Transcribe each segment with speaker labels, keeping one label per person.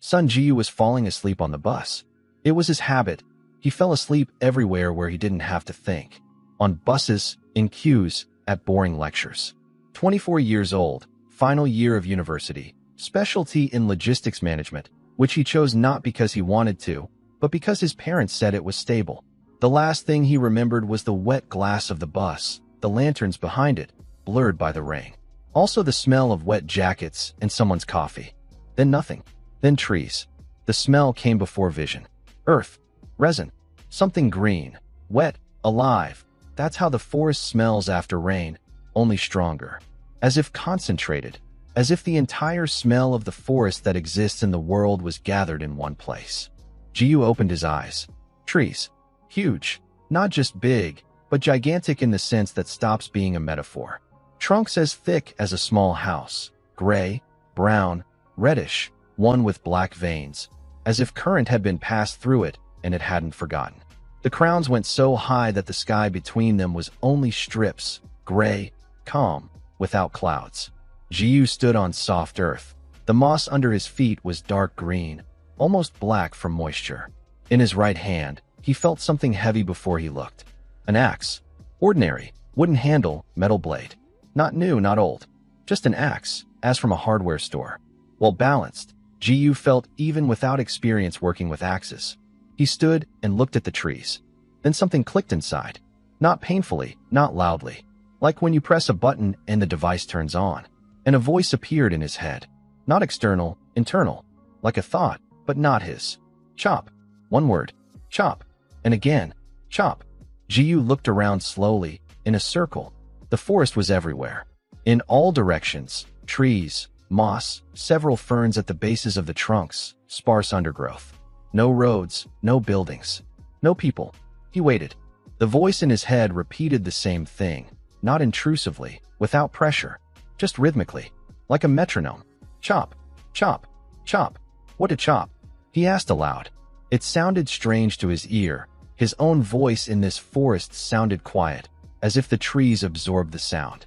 Speaker 1: Sun Jiu was falling asleep on the bus. It was his habit. He fell asleep everywhere where he didn't have to think. On buses, in queues, at boring lectures. 24 years old, final year of university, specialty in logistics management, which he chose not because he wanted to, but because his parents said it was stable. The last thing he remembered was the wet glass of the bus, the lanterns behind it, blurred by the rain. Also the smell of wet jackets and someone's coffee. Then nothing. Then trees. The smell came before vision. Earth. Resin. Something green. Wet. Alive. That's how the forest smells after rain, only stronger. As if concentrated. As if the entire smell of the forest that exists in the world was gathered in one place. Jiu opened his eyes. Trees. Huge. Not just big, but gigantic in the sense that stops being a metaphor. Trunks as thick as a small house. Gray, brown, reddish, one with black veins, as if current had been passed through it and it hadn't forgotten. The crowns went so high that the sky between them was only strips, gray, calm, without clouds. Jiu stood on soft earth. The moss under his feet was dark green, almost black from moisture. In his right hand, he felt something heavy before he looked. An axe. Ordinary, wooden handle, metal blade. Not new, not old. Just an axe, as from a hardware store. Well balanced, Jiu felt even without experience working with axes. He stood and looked at the trees. Then something clicked inside. Not painfully, not loudly. Like when you press a button and the device turns on. And a voice appeared in his head. Not external, internal. Like a thought, but not his. Chop. One word. Chop. And again. Chop. Jiu looked around slowly, in a circle. The forest was everywhere. In all directions. Trees, moss, several ferns at the bases of the trunks, sparse undergrowth. No roads, no buildings, no people. He waited. The voice in his head repeated the same thing, not intrusively, without pressure, just rhythmically, like a metronome. Chop, chop, chop. What to chop? He asked aloud. It sounded strange to his ear. His own voice in this forest sounded quiet, as if the trees absorbed the sound.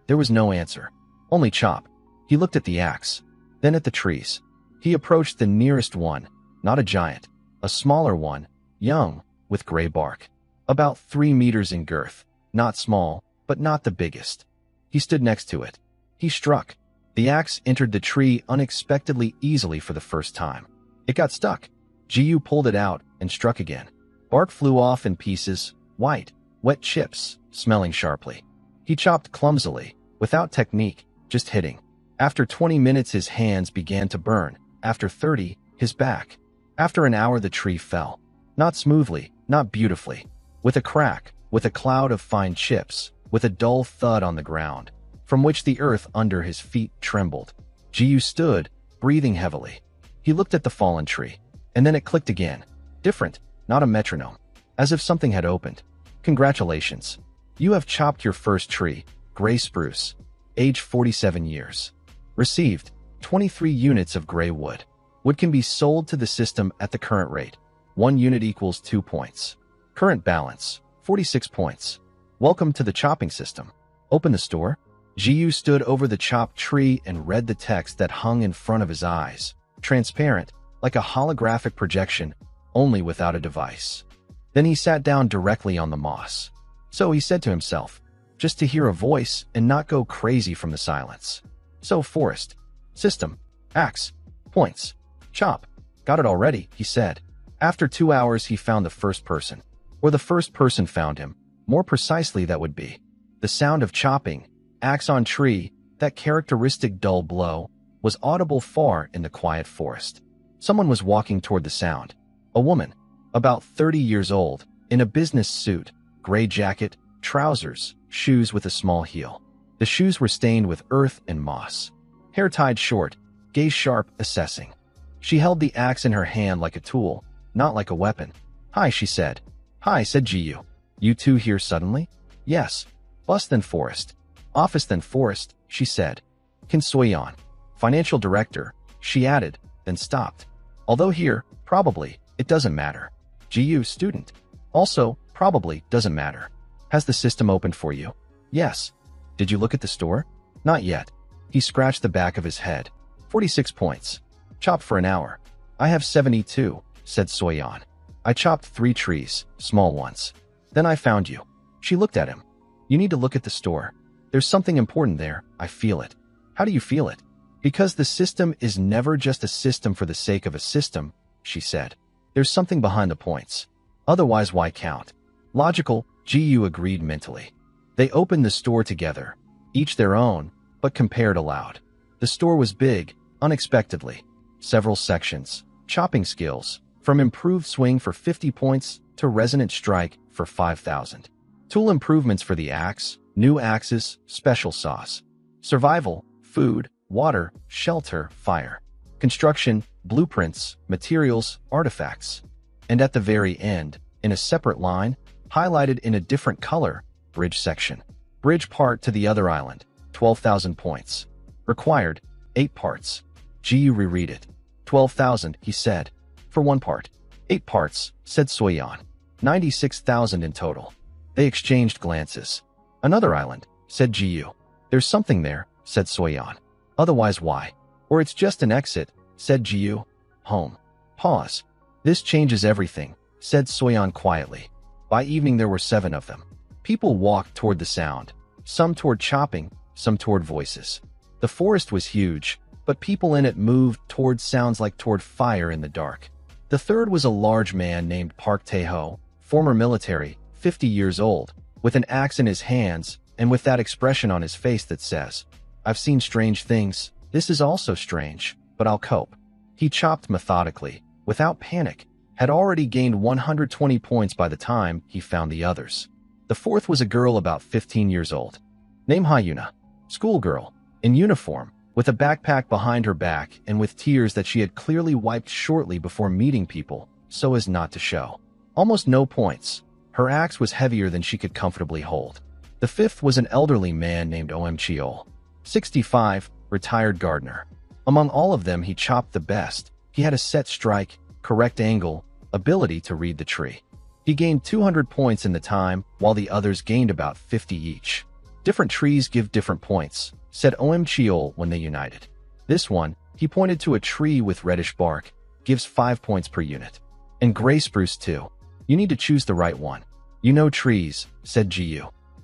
Speaker 1: There was no answer, only chop. He looked at the axe, then at the trees. He approached the nearest one, not a giant, a smaller one, young, with gray bark. About 3 meters in girth, not small, but not the biggest. He stood next to it. He struck. The axe entered the tree unexpectedly easily for the first time. It got stuck. Jiu pulled it out and struck again. Bark flew off in pieces, white, wet chips, smelling sharply. He chopped clumsily, without technique, just hitting. After 20 minutes his hands began to burn. After 30, his back. After an hour the tree fell. Not smoothly, not beautifully. With a crack, with a cloud of fine chips, with a dull thud on the ground, from which the earth under his feet trembled. Jiu stood, breathing heavily. He looked at the fallen tree. And then it clicked again. Different, not a metronome. As if something had opened. Congratulations. You have chopped your first tree, gray spruce. Age 47 years. Received, 23 units of gray wood. Wood can be sold to the system at the current rate. 1 unit equals 2 points. Current balance, 46 points. Welcome to the chopping system. Open the store. Jiu stood over the chopped tree and read the text that hung in front of his eyes. Transparent, like a holographic projection, only without a device. Then he sat down directly on the moss. So he said to himself, just to hear a voice and not go crazy from the silence. So forest. System. Axe. Points. Chop. Got it already, he said. After 2 hours he found the first person. Or the first person found him. More precisely that would be. The sound of chopping, axe on tree, that characteristic dull blow, was audible far in the quiet forest. Someone was walking toward the sound. A woman, about 30 years old, in a business suit, gray jacket, trousers, shoes with a small heel. The shoes were stained with earth and moss. Hair tied short, gaze sharp, assessing. She held the axe in her hand like a tool, not like a weapon. Hi, she said. Hi, said Jiu. You two here suddenly? Yes. Bus then forest. Office then forest, she said. Kim Soyeon. Financial director, she added, then stopped. Although here, probably, it doesn't matter. Jiu student. Also, probably, doesn't matter. Has the system opened for you? Yes. Did you look at the store? Not yet. He scratched the back of his head. 46 points. Chop for an hour. I have 72, said Soyan. I chopped 3 trees, small ones. Then I found you. She looked at him. You need to look at the store. There's something important there, I feel it. How do you feel it? Because the system is never just a system for the sake of a system, she said. There's something behind the points. Otherwise, why count? Logical, Gu agreed mentally. They opened the store together, each their own, but compared aloud. The store was big, unexpectedly. Several sections, chopping skills, from improved swing for 50 points to resonant strike for 5,000. Tool improvements for the axe, new axes, special saws. Survival, food, water, shelter, fire. Construction, blueprints, materials, artifacts. And at the very end, in a separate line, highlighted in a different color, bridge section. Bridge part to the other island, 12,000 points. Required, 8 parts. Gu reread it. 12,000, he said. For 1 part. 8 parts, said Soyan. 96,000 in total. They exchanged glances. Another island, said Gu. There's something there, said Soyan. Otherwise why? Or it's just an exit, said Gu. Home. Pause. This changes everything, said Soyan quietly. By evening there were 7 of them. People walked toward the sound. Some toward chopping, some toward voices. The forest was huge, but people in it moved toward sounds like toward fire in the dark. The third was a large man named Park Tae-ho, former military, 50 years old, with an axe in his hands and with that expression on his face that says, I've seen strange things, this is also strange, but I'll cope. He chopped methodically, without panic, had already gained 120 points by the time he found the others. The fourth was a girl about 15 years old. Name Hyuna. Schoolgirl, in uniform, with a backpack behind her back and with tears that she had clearly wiped shortly before meeting people, so as not to show. Almost no points. Her axe was heavier than she could comfortably hold. The fifth was an elderly man named Om Cheol, 65, retired gardener. Among all of them he chopped the best. He had a set strike, correct angle, ability to read the tree. He gained 200 points in the time, while the others gained about 50 each. Different trees give different points, said Om Cheol when they united. This one, he pointed to a tree with reddish bark, gives 5 points per unit. And gray spruce too. You need to choose the right one. You know trees, said Gu.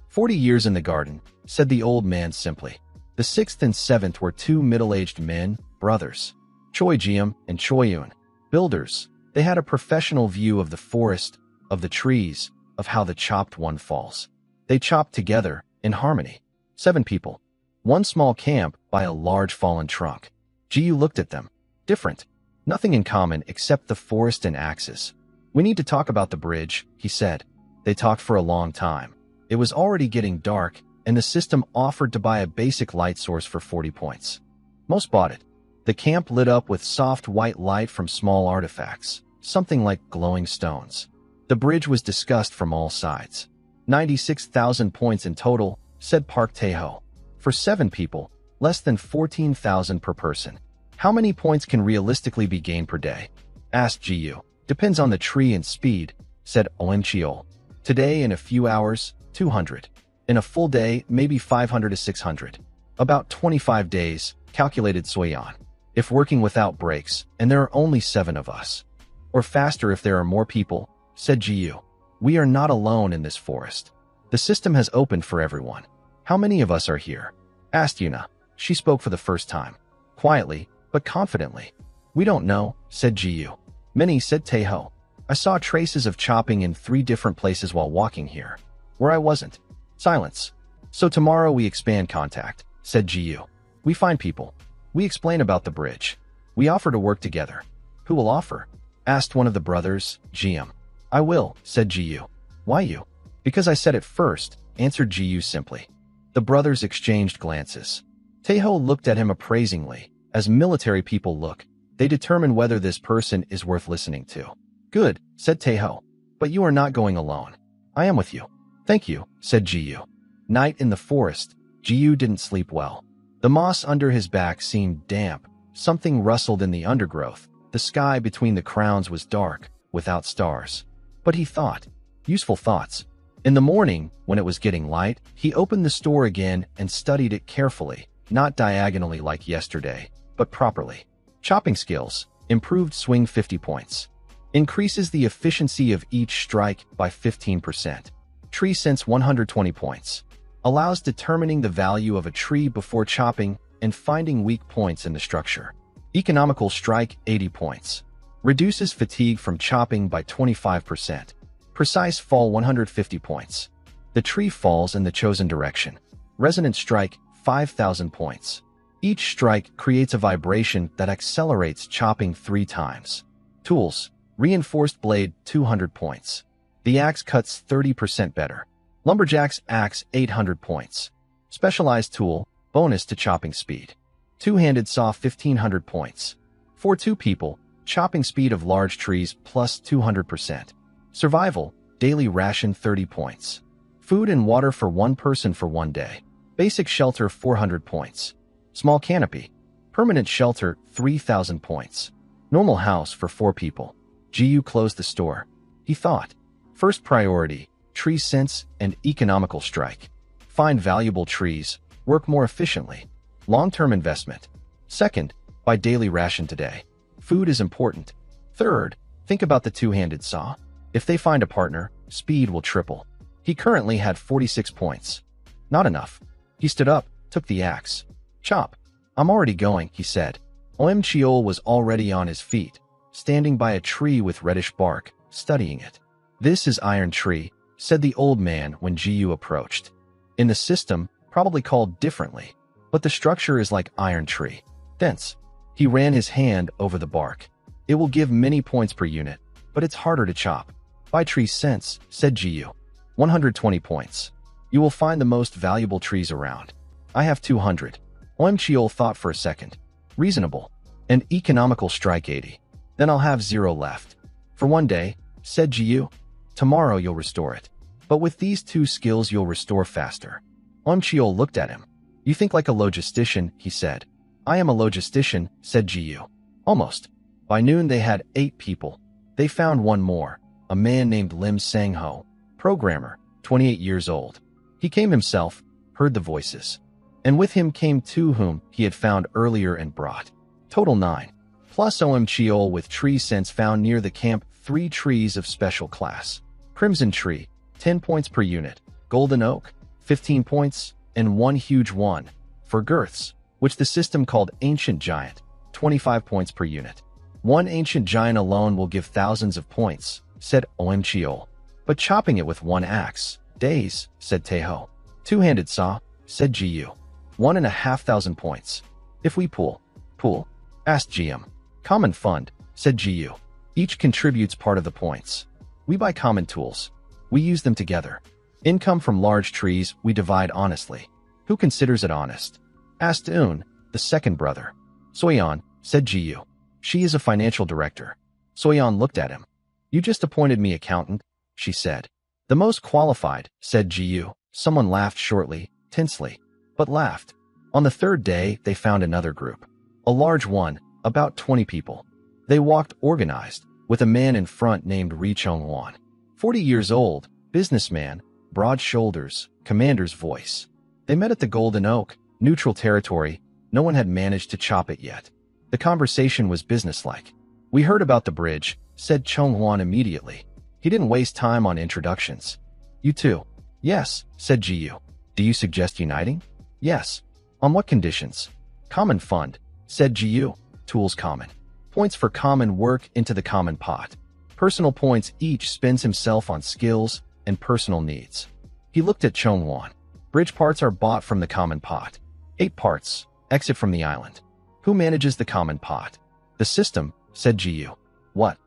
Speaker 1: 40 years in the garden, said the old man simply. The 6th and 7th were 2 middle-aged men, brothers. Choi Jiam and Choi Yoon. Builders. They had a professional view of the forest, of the trees, of how the chopped one falls. They chopped together, in harmony. 7 people. 1 small camp by a large fallen trunk. Gu looked at them. Different. Nothing in common except the forest and axes. We need to talk about the bridge, he said. They talked for a long time. It was already getting dark, and the system offered to buy a basic light source for 40 points. Most bought it. The camp lit up with soft white light from small artifacts, something like glowing stones. The bridge was discussed from all sides. 96,000 points in total, said Park Tae-ho. For 7 people, less than 14,000 per person. How many points can realistically be gained per day? Asked Gu. Depends on the tree and speed, said Om Cheol. Today, in a few hours, 200. In a full day, maybe 500 to 600. About 25 days, calculated Soyan. If working without breaks, and there are only 7 of us. Or faster if there are more people, said Gu. We are not alone in this forest. The system has opened for everyone. How many of us are here? Asked Yuna. She spoke for the first time. Quietly, but confidently. We don't know, said Gu. Many, said Tae-ho. I saw traces of chopping in 3 different places while walking here. Where I wasn't. Silence. So tomorrow we expand contact, said Gu. We find people. We explain about the bridge. We offer to work together. Who will offer? Asked one of the brothers, Jiam. I will, said Gu. Why you? Because I said it first, answered Gu simply. The brothers exchanged glances. Tae-ho looked at him appraisingly. As military people look, they determine whether this person is worth listening to. Good, said Tae-ho. But you are not going alone. I am with you. Thank you, said Gu. Night in the forest. Gu didn't sleep well. The moss under his back seemed damp. Something rustled in the undergrowth. The sky between the crowns was dark, without stars. But he thought. Useful thoughts. In the morning, when it was getting light, he opened the store again and studied it carefully, not diagonally like yesterday, but properly. Chopping skills, Improved swing 50 points. Increases the efficiency of each strike by 15%. Tree sense 120 points. Allows determining the value of a tree before chopping and finding weak points in the structure. Economical strike 80 points. Reduces fatigue from chopping by 25%. Precise fall 150 points. The tree falls in the chosen direction. Resonant strike 5,000 points. Each strike creates a vibration that accelerates chopping 3 times. Tools. Reinforced blade 200 points. The axe cuts 30% better. Lumberjack's axe 800 points. Specialized tool, bonus to chopping speed. Two-handed saw 1500 points. For 2 people, chopping speed of large trees plus 200%. Survival, daily ration 30 points. Food and water for 1 person for 1 day. Basic shelter 400 points. Small canopy. Permanent shelter 3,000 points. Normal house for 4 people. GU closed the store. He thought. First priority, tree sense and economical strike. Find valuable trees, work more efficiently. Long-term investment. Second, buy daily ration today. Food is important. Third, think about the two-handed saw. If they find a partner, speed will triple. He currently had 46 points. Not enough. He stood up, took the axe. Chop. I'm already going, he said. Oem Cheol was already on his feet, standing by a tree with reddish bark, studying it. This is iron tree, said the old man when Jiu approached. In the system, probably called differently, but the structure is like iron tree. Dense. He ran his hand over the bark. It will give many points per unit, but it's harder to chop. Buy tree sense, said Jiu. 120 points. You will find the most valuable trees around. I have 200. Oem Cheol thought for a second. Reasonable. And economical strike 80. Then I'll have 0 left. For 1 day, said Jiu. Tomorrow you'll restore it. But with these 2 skills you'll restore faster. Oem Cheol looked at him. You think like a logistician, he said. I am a logistician, said Jiu. Almost. By noon they had 8 people. They found 1 more, a man named Lim Sang-ho, programmer, 28 years old. He came himself, heard the voices. And with him came 2 whom he had found earlier and brought. Total 9. Plus Oem Cheol with tree sense found near the camp 3 trees of special class. Crimson tree, 10 points per unit. Golden oak, 15 points, and 1 huge one. For girths, which the system called ancient giant, 25 points per unit. 1 ancient giant alone will give thousands of points, said Oem Cheol. But chopping it with 1 axe, days, said Taeho. Two-handed saw, said Jiu. 1,500 points. If we pool, asked GM. Common fund, said Jiu. Each contributes part of the points. We buy common tools. We use them together. Income from large trees we divide honestly. Who considers it honest? Asked Un, the second brother. Soyeon, said Jiu. She is a financial director. Soyeon looked at him. You just appointed me accountant, she said. The most qualified, said Jiu. Someone laughed shortly, tensely, but laughed. On the 3rd day, they found another group. A large one, about 20 people. They walked organized, with a man in front named Ri Chong-won. 40 years old, businessman, broad shoulders, commander's voice. They met at the Golden Oak, neutral territory. No one had managed to chop it yet. The conversation was businesslike. We heard about the bridge, said Chong-won immediately. He didn't waste time on introductions. You too? Yes, said Jiu. Do you suggest uniting? Yes. On what conditions? Common fund, said Jiu. Tools common. Points for common work into the common pot. Personal points each spends himself on skills and personal needs. He looked at Chong-won. Bridge parts are bought from the common pot. 8 parts, exit from the island. Who manages the common pot? The system, said Jiu. What?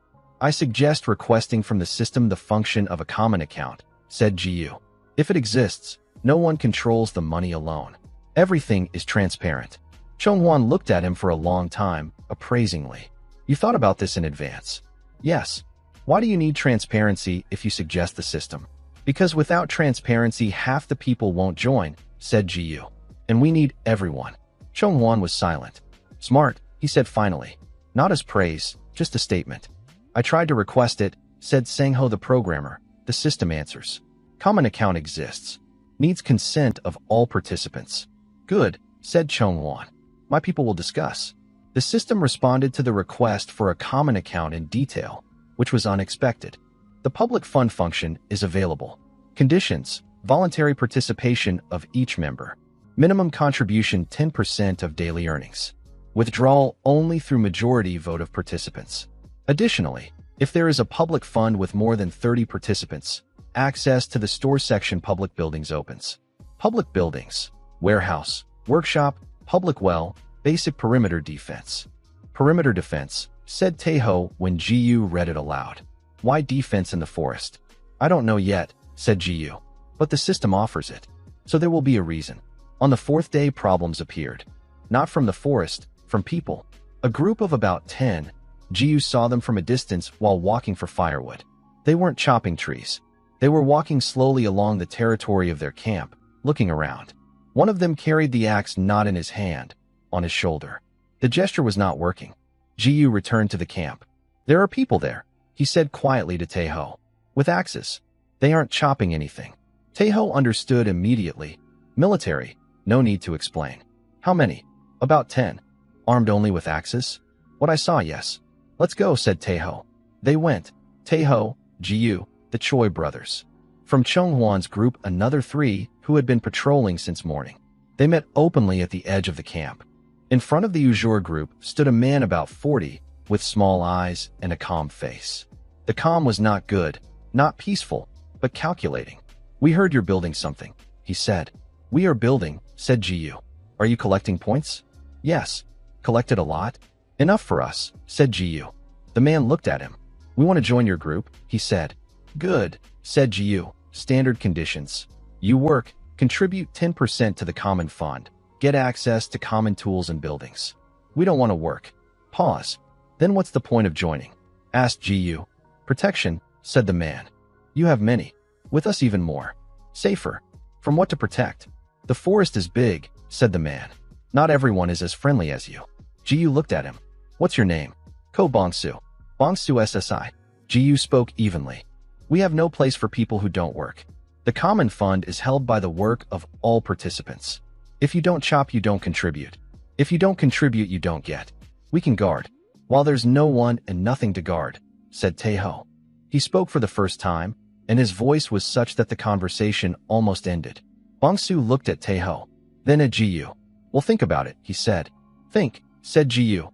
Speaker 1: I suggest requesting from the system the function of a common account, said Jiu. If it exists, no one controls the money alone. Everything is transparent. Chong-won looked at him for a long time, appraisingly. You thought about this in advance? Yes. Why do you need transparency if you suggest the system? Because without transparency, half the people won't join, said Jiu. And we need everyone. Chong-won was silent. Smart, he said finally. Not as praise, just a statement. I tried to request it, said Sang-ho the programmer. The system answers. Common account exists. Needs consent of all participants. Good, said Chong-won. My people will discuss. The system responded to the request for a common account in detail, which was unexpected. The public fund function is available. Conditions: voluntary participation of each member. Minimum contribution 10% of daily earnings. Withdrawal only through majority vote of participants. Additionally, if there is a public fund with more than 30 participants, access to the store section public buildings opens. Public buildings: warehouse, workshop, public well, basic perimeter defense. Perimeter defense, said Taeho when Ji-yu read it aloud. Why defense in the forest? I don't know yet, said Ji-yu. But the system offers it. So there will be a reason. On the fourth day, problems appeared. Not from the forest, from people. A group of about 10. Ji-yu saw them from a distance while walking for firewood. They weren't chopping trees. They were walking slowly along the territory of their camp, looking around. One of them carried the axe not in his hand, on his shoulder. The gesture was not working. Ji-yu returned to the camp. There are people there, he said quietly to Taeho. With axes. They aren't chopping anything. Taeho understood immediately. Military. No need to explain. How many? About 10. Armed only with axes? What I saw, yes. Let's go, said Taeho. They went. Taeho, Ji-yu, the Choi brothers. From Chonghwan's group, another 3 who had been patrolling since morning. They met openly at the edge of the camp. In front of the Ujur group stood a man about 40, with small eyes and a calm face. The calm was not good, not peaceful, but calculating. We heard you're building something, he said. We are building, said Ji-yu. Are you collecting points? Yes. Collected a lot? Enough for us, said Ji-yu. The man looked at him. We want to join your group, he said. Good, said Ji-yu. Standard conditions. You work, contribute 10% to the common fund, get access to common tools and buildings. We don't want to work. Pause. Then what's the point of joining? Asked Ji-yu. Protection, said the man. You have many. With us even more. Safer. From what to protect? The forest is big, said the man. Not everyone is as friendly as you. Ji-yu looked at him. What's your name? Ko Bongsu. Bongsu SSI. Ji-yu spoke evenly. We have no place for people who don't work. The common fund is held by the work of all participants. If you don't chop, you don't contribute. If you don't contribute, you don't get. We can guard. While there's no one and nothing to guard, said Taeho. He spoke for the first time, and his voice was such that the conversation almost ended. Bongsu looked at Taeho, then at Ji-yu. Well, think about it, he said. Think, said Ji-yu.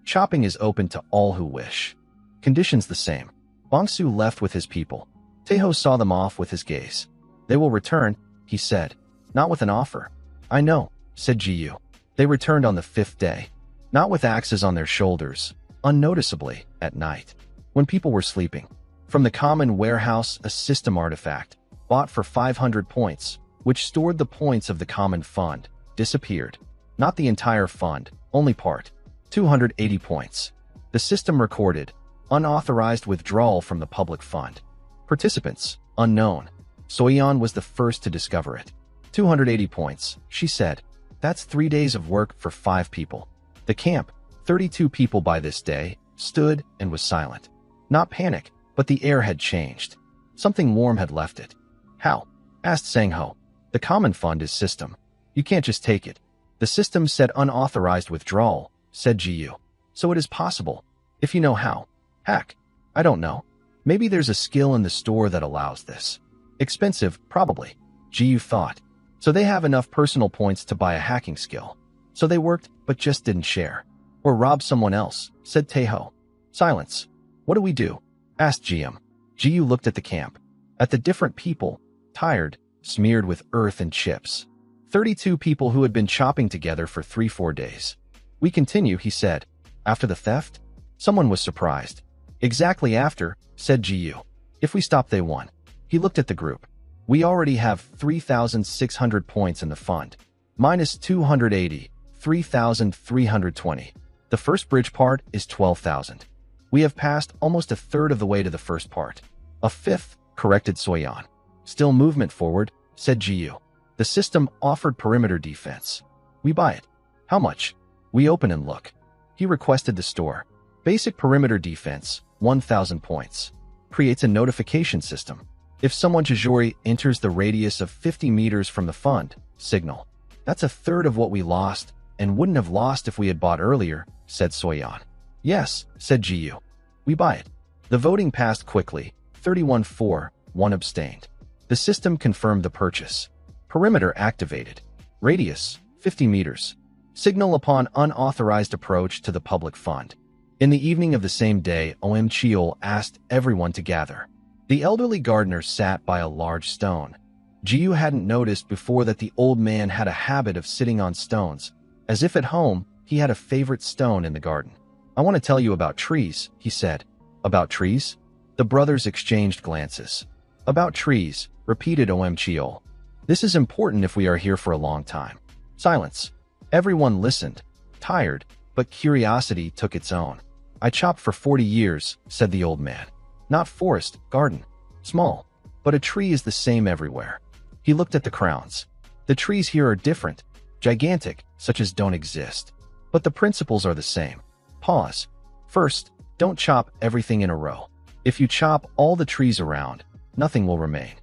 Speaker 1: Chopping is open to all who wish. Conditions the same. Bongsu left with his people. Taeho saw them off with his gaze. They will return, he said. Not with an offer. I know, said Ji-yu. They returned on the 5th day. Not with axes on their shoulders, unnoticeably, at night. When people were sleeping. From the common warehouse, a system artifact, bought for 500 points, which stored the points of the common fund, disappeared. Not the entire fund, only part. 280 points. The system recorded, unauthorized withdrawal from the public fund. Participants, unknown. Soyeon was the first to discover it. 280 points, she said. That's 3 days of work for 5 people. The camp, 32 people by this day, stood and was silent. Not panic, but the air had changed. Something warm had left it. How? Asked Sang-ho. The common fund is system. You can't just take it. The system said unauthorized withdrawal, said Ji-yu. So it is possible. If you know how. Hack. I don't know. Maybe there's a skill in the store that allows this. Expensive, probably. Ji-yu thought. So they have enough personal points to buy a hacking skill. So they worked, but just didn't share. Or rob someone else, said Taeho. Silence. What do we do? Asked Ji-yu. Ji-yu looked at the camp. At the different people, tired, smeared with earth and chips. 32 people who had been chopping together for 3-4 days. We continue, he said. After the theft? Someone was surprised. Exactly after, said Ji-yu. If we stop, they won. He looked at the group. We already have 3,600 points in the fund. Minus 280, 3,320. The first bridge part is 12,000. We have passed almost a third of the way to the first part. A fifth, corrected Soyeon. Still movement forward, said Ji-yu. The system offered perimeter defense. We buy it. How much? We open and look. He requested the store. Basic perimeter defense, 1,000 points. Creates a notification system. If someone Jajori enters the radius of 50 meters from the fund, signal. That's a third of what we lost, and wouldn't have lost if we had bought earlier, said Soyeon. Yes, said Ji-yu. We buy it. The voting passed quickly, 31-4, 1 abstained. The system confirmed the purchase. Perimeter activated. Radius, 50 meters. Signal upon unauthorized approach to the public fund. In the evening of the same day, Om Cheol asked everyone to gather. The elderly gardener sat by a large stone. Ji-yu hadn't noticed before that the old man had a habit of sitting on stones. As if at home, he had a favorite stone in the garden. I want to tell you about trees, he said. About trees? The brothers exchanged glances. About trees, repeated Om Cheol. This is important if we are here for a long time. Silence. Everyone listened, tired, but curiosity took its own. I chopped for 40 years, said the old man. Not forest, garden. Small. But a tree is the same everywhere. He looked at the crowns. The trees here are different, gigantic, such as don't exist. But the principles are the same. Pause. First, don't chop everything in a row. If you chop all the trees around, nothing will remain.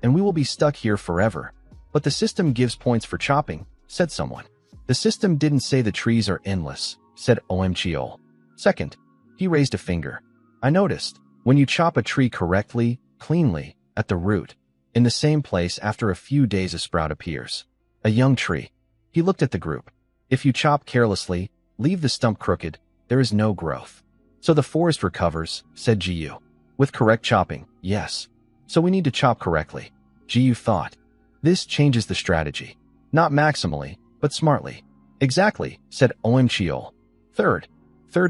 Speaker 1: And we will be stuck here forever. But the system gives points for chopping, said someone. The system didn't say the trees are endless, said Om Cheol. Second, he raised a finger. I noticed, when you chop a tree correctly, cleanly, at the root, in the same place after a few days a sprout appears. A young tree. He looked at the group. If you chop carelessly, leave the stump crooked, there is no growth. So the forest recovers, said Ji-yu. With correct chopping, yes. So we need to chop correctly. Ji-yu thought. This changes the strategy. Not maximally, but smartly. Exactly, said Om Cheol. Third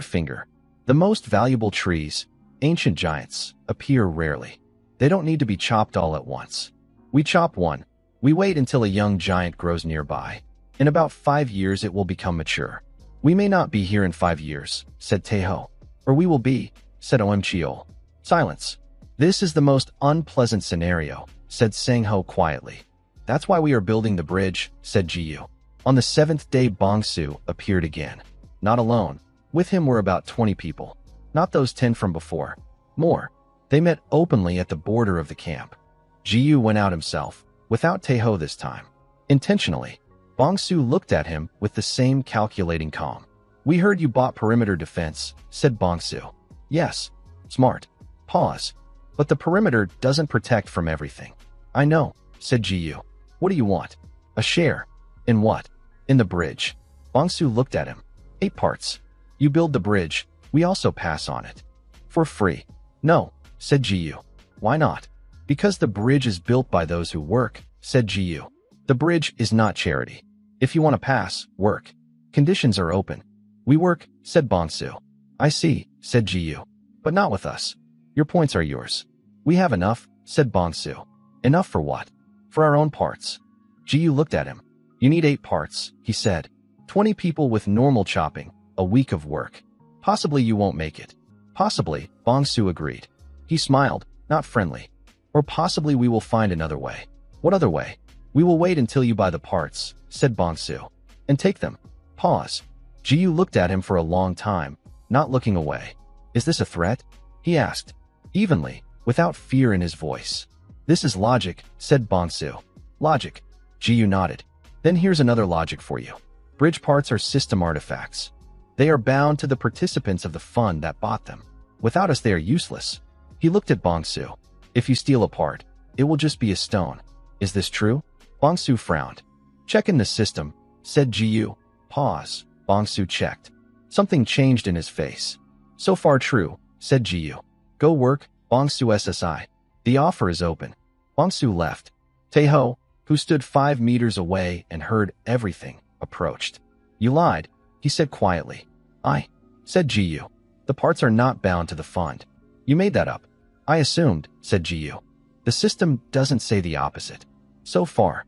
Speaker 1: finger. The most valuable trees, ancient giants, appear rarely. They don't need to be chopped all at once. We chop one. We wait until a young giant grows nearby. In about 5 years it will become mature. We may not be here in 5 years, said Taeho. Or we will be, said Om Cheol. Silence. This is the most unpleasant scenario, said Sang-ho quietly. That's why we are building the bridge, said Ji-yu. On the 7th day Bong-soo appeared again. Not alone. With him were about 20 people. Not those 10 from before. More. They met openly at the border of the camp. Ji-yu went out himself, without Taeho this time. Intentionally. Bong-soo looked at him with the same calculating calm. We heard you bought perimeter defense, said Bong-soo. Yes. Smart. Pause. But the perimeter doesn't protect from everything. I know, said Ji-yu. What do you want? A share. In what? In the bridge. Bong-soo looked at him. 8 parts. You build the bridge, we also pass on it. For free. No, said Ji-yu. Why not? Because the bridge is built by those who work, said Ji-yu. The bridge is not charity. If you want to pass, work. Conditions are open. We work, said Bong-soo. I see, said Ji-yu. But not with us. Your points are yours. We have enough, said Bong-soo. Enough for what? For our own parts. Ji-yu looked at him. You need 8 parts, he said. 20 people with normal chopping, a week of work. Possibly you won't make it. Possibly, Bong-soo agreed. He smiled, not friendly. Or possibly we will find another way. What other way? We will wait until you buy the parts, said Bong-soo. And take them. Pause. Ji-yu looked at him for a long time, not looking away. Is this a threat? He asked. Evenly, without fear in his voice. This is logic, said Bong-soo. Logic. Ji-yu nodded. Then here's another logic for you. Bridge parts are system artifacts. They are bound to the participants of the fund that bought them. Without us they are useless. He looked at Bong-soo. If you steal a part, it will just be a stone. Is this true? Bong-soo frowned. Check in the system, said Ji-yu. Pause. Bong-soo checked. Something changed in his face. So far true, said Ji-yu. Go work, Bong-soo SSI. The offer is open. Bong-soo left. Taeho, who stood 5 meters away and heard everything, approached. You lied, he said quietly. I, said Ji-yu. The parts are not bound to the fund. You made that up. I assumed, said Ji-yu. The system doesn't say the opposite. So far,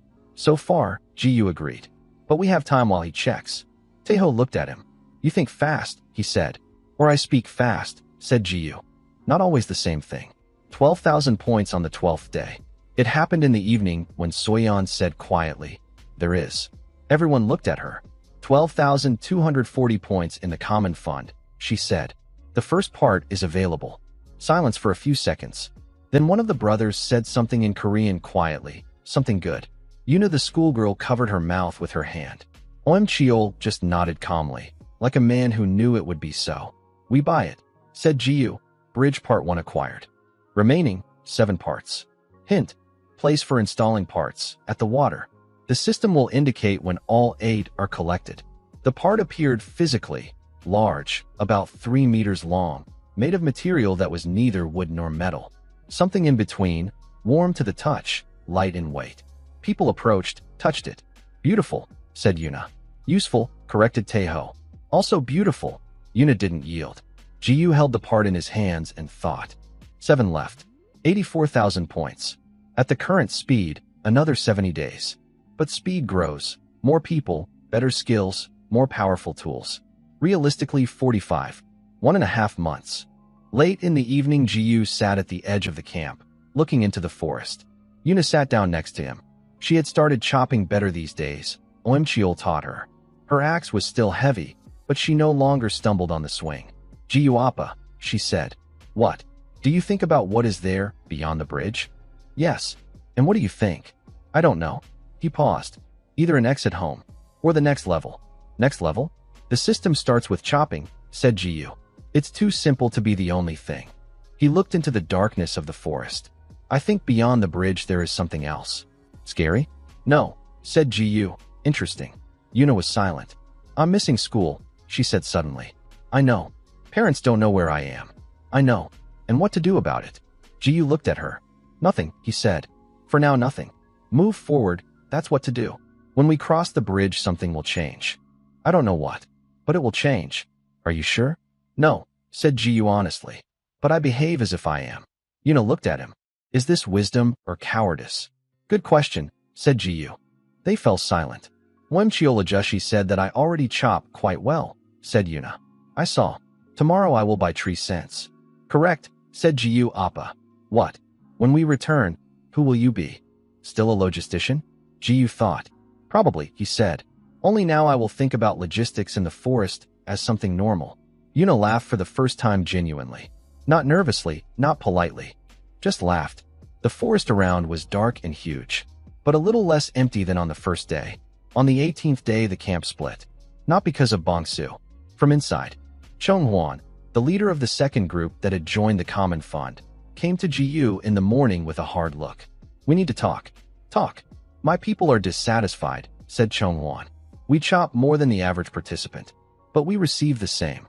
Speaker 1: Ji-yu agreed. But we have time while he checks. Taeho looked at him. You think fast, he said. Or I speak fast, said Ji-yu. Not always the same thing. 12,000 points on the 12th day. It happened in the evening when Soyeon said quietly, there is. Everyone looked at her. 12,240 points in the common fund, she said. The first part is available. Silence for a few seconds. Then one of the brothers said something in Korean quietly, something good. Yuna the schoolgirl covered her mouth with her hand. Om Cheol just nodded calmly. like a man who knew it would be so. We buy it, said Jiyu. Bridge Part 1 acquired. Remaining, 7 parts. Hint, place for installing parts, at the water. The system will indicate when all 8 are collected. The part appeared physically large, about 3 meters long, made of material that was neither wood nor metal. Something in between, warm to the touch, light in weight. People approached, touched it. Beautiful, said Yuna. Useful, corrected Taeho. Also beautiful. Yuna didn't yield. Jiyu held the part in his hands and thought. 7 left. 84,000 points. At the current speed, another 70 days. But speed grows. More people, better skills, more powerful tools. Realistically 45. 1.5 months. Late in the evening, Jiyu sat at the edge of the camp, looking into the forest. Yuna sat down next to him. She had started chopping better these days. Oimcheol taught her. Her axe was still heavy, but she no longer stumbled on the swing. Jiyu Appa, she said. What? Do you think about what is there, beyond the bridge? Yes. And what do you think? I don't know. He paused. Either an exit home, or the next level. Next level? The system starts with chopping, said Jiyu. It's too simple to be the only thing. He looked into the darkness of the forest. I think beyond the bridge there is something else. Scary? No, said Jiyu. Interesting. Yuna was silent. I'm missing school, she said suddenly. I know. Parents don't know where I am. I know. And what to do about it? Jiyu looked at her. Nothing, he said. For now, nothing. Move forward, that's what to do. When we cross the bridge, something will change. I don't know what, but it will change. Are you sure? No, said Jiyu honestly. But I behave as if I am. Yuna looked at him. Is this wisdom or cowardice? Good question, said Jiyu. They fell silent. Oimcheolajushi said that I already chop quite well, said Yuna. I saw. Tomorrow I will buy tree scents. Correct, said Jiyu Appa. What? When we return, who will you be? Still a logistician? Jiyu thought. Probably, he said. Only now I will think about logistics in the forest as something normal. Yuna laughed for the first time genuinely. Not nervously, not politely. Just laughed. The forest around was dark and huge, but a little less empty than on the first day. On the 18th day the camp split. Not because of Bongsu. From inside. Chonghuan, the leader of the second group that had joined the common fund, came to Jiyu in the morning with a hard look. We need to talk. Talk. My people are dissatisfied, said Chonghuan. We chop more than the average participant, but we receive the same.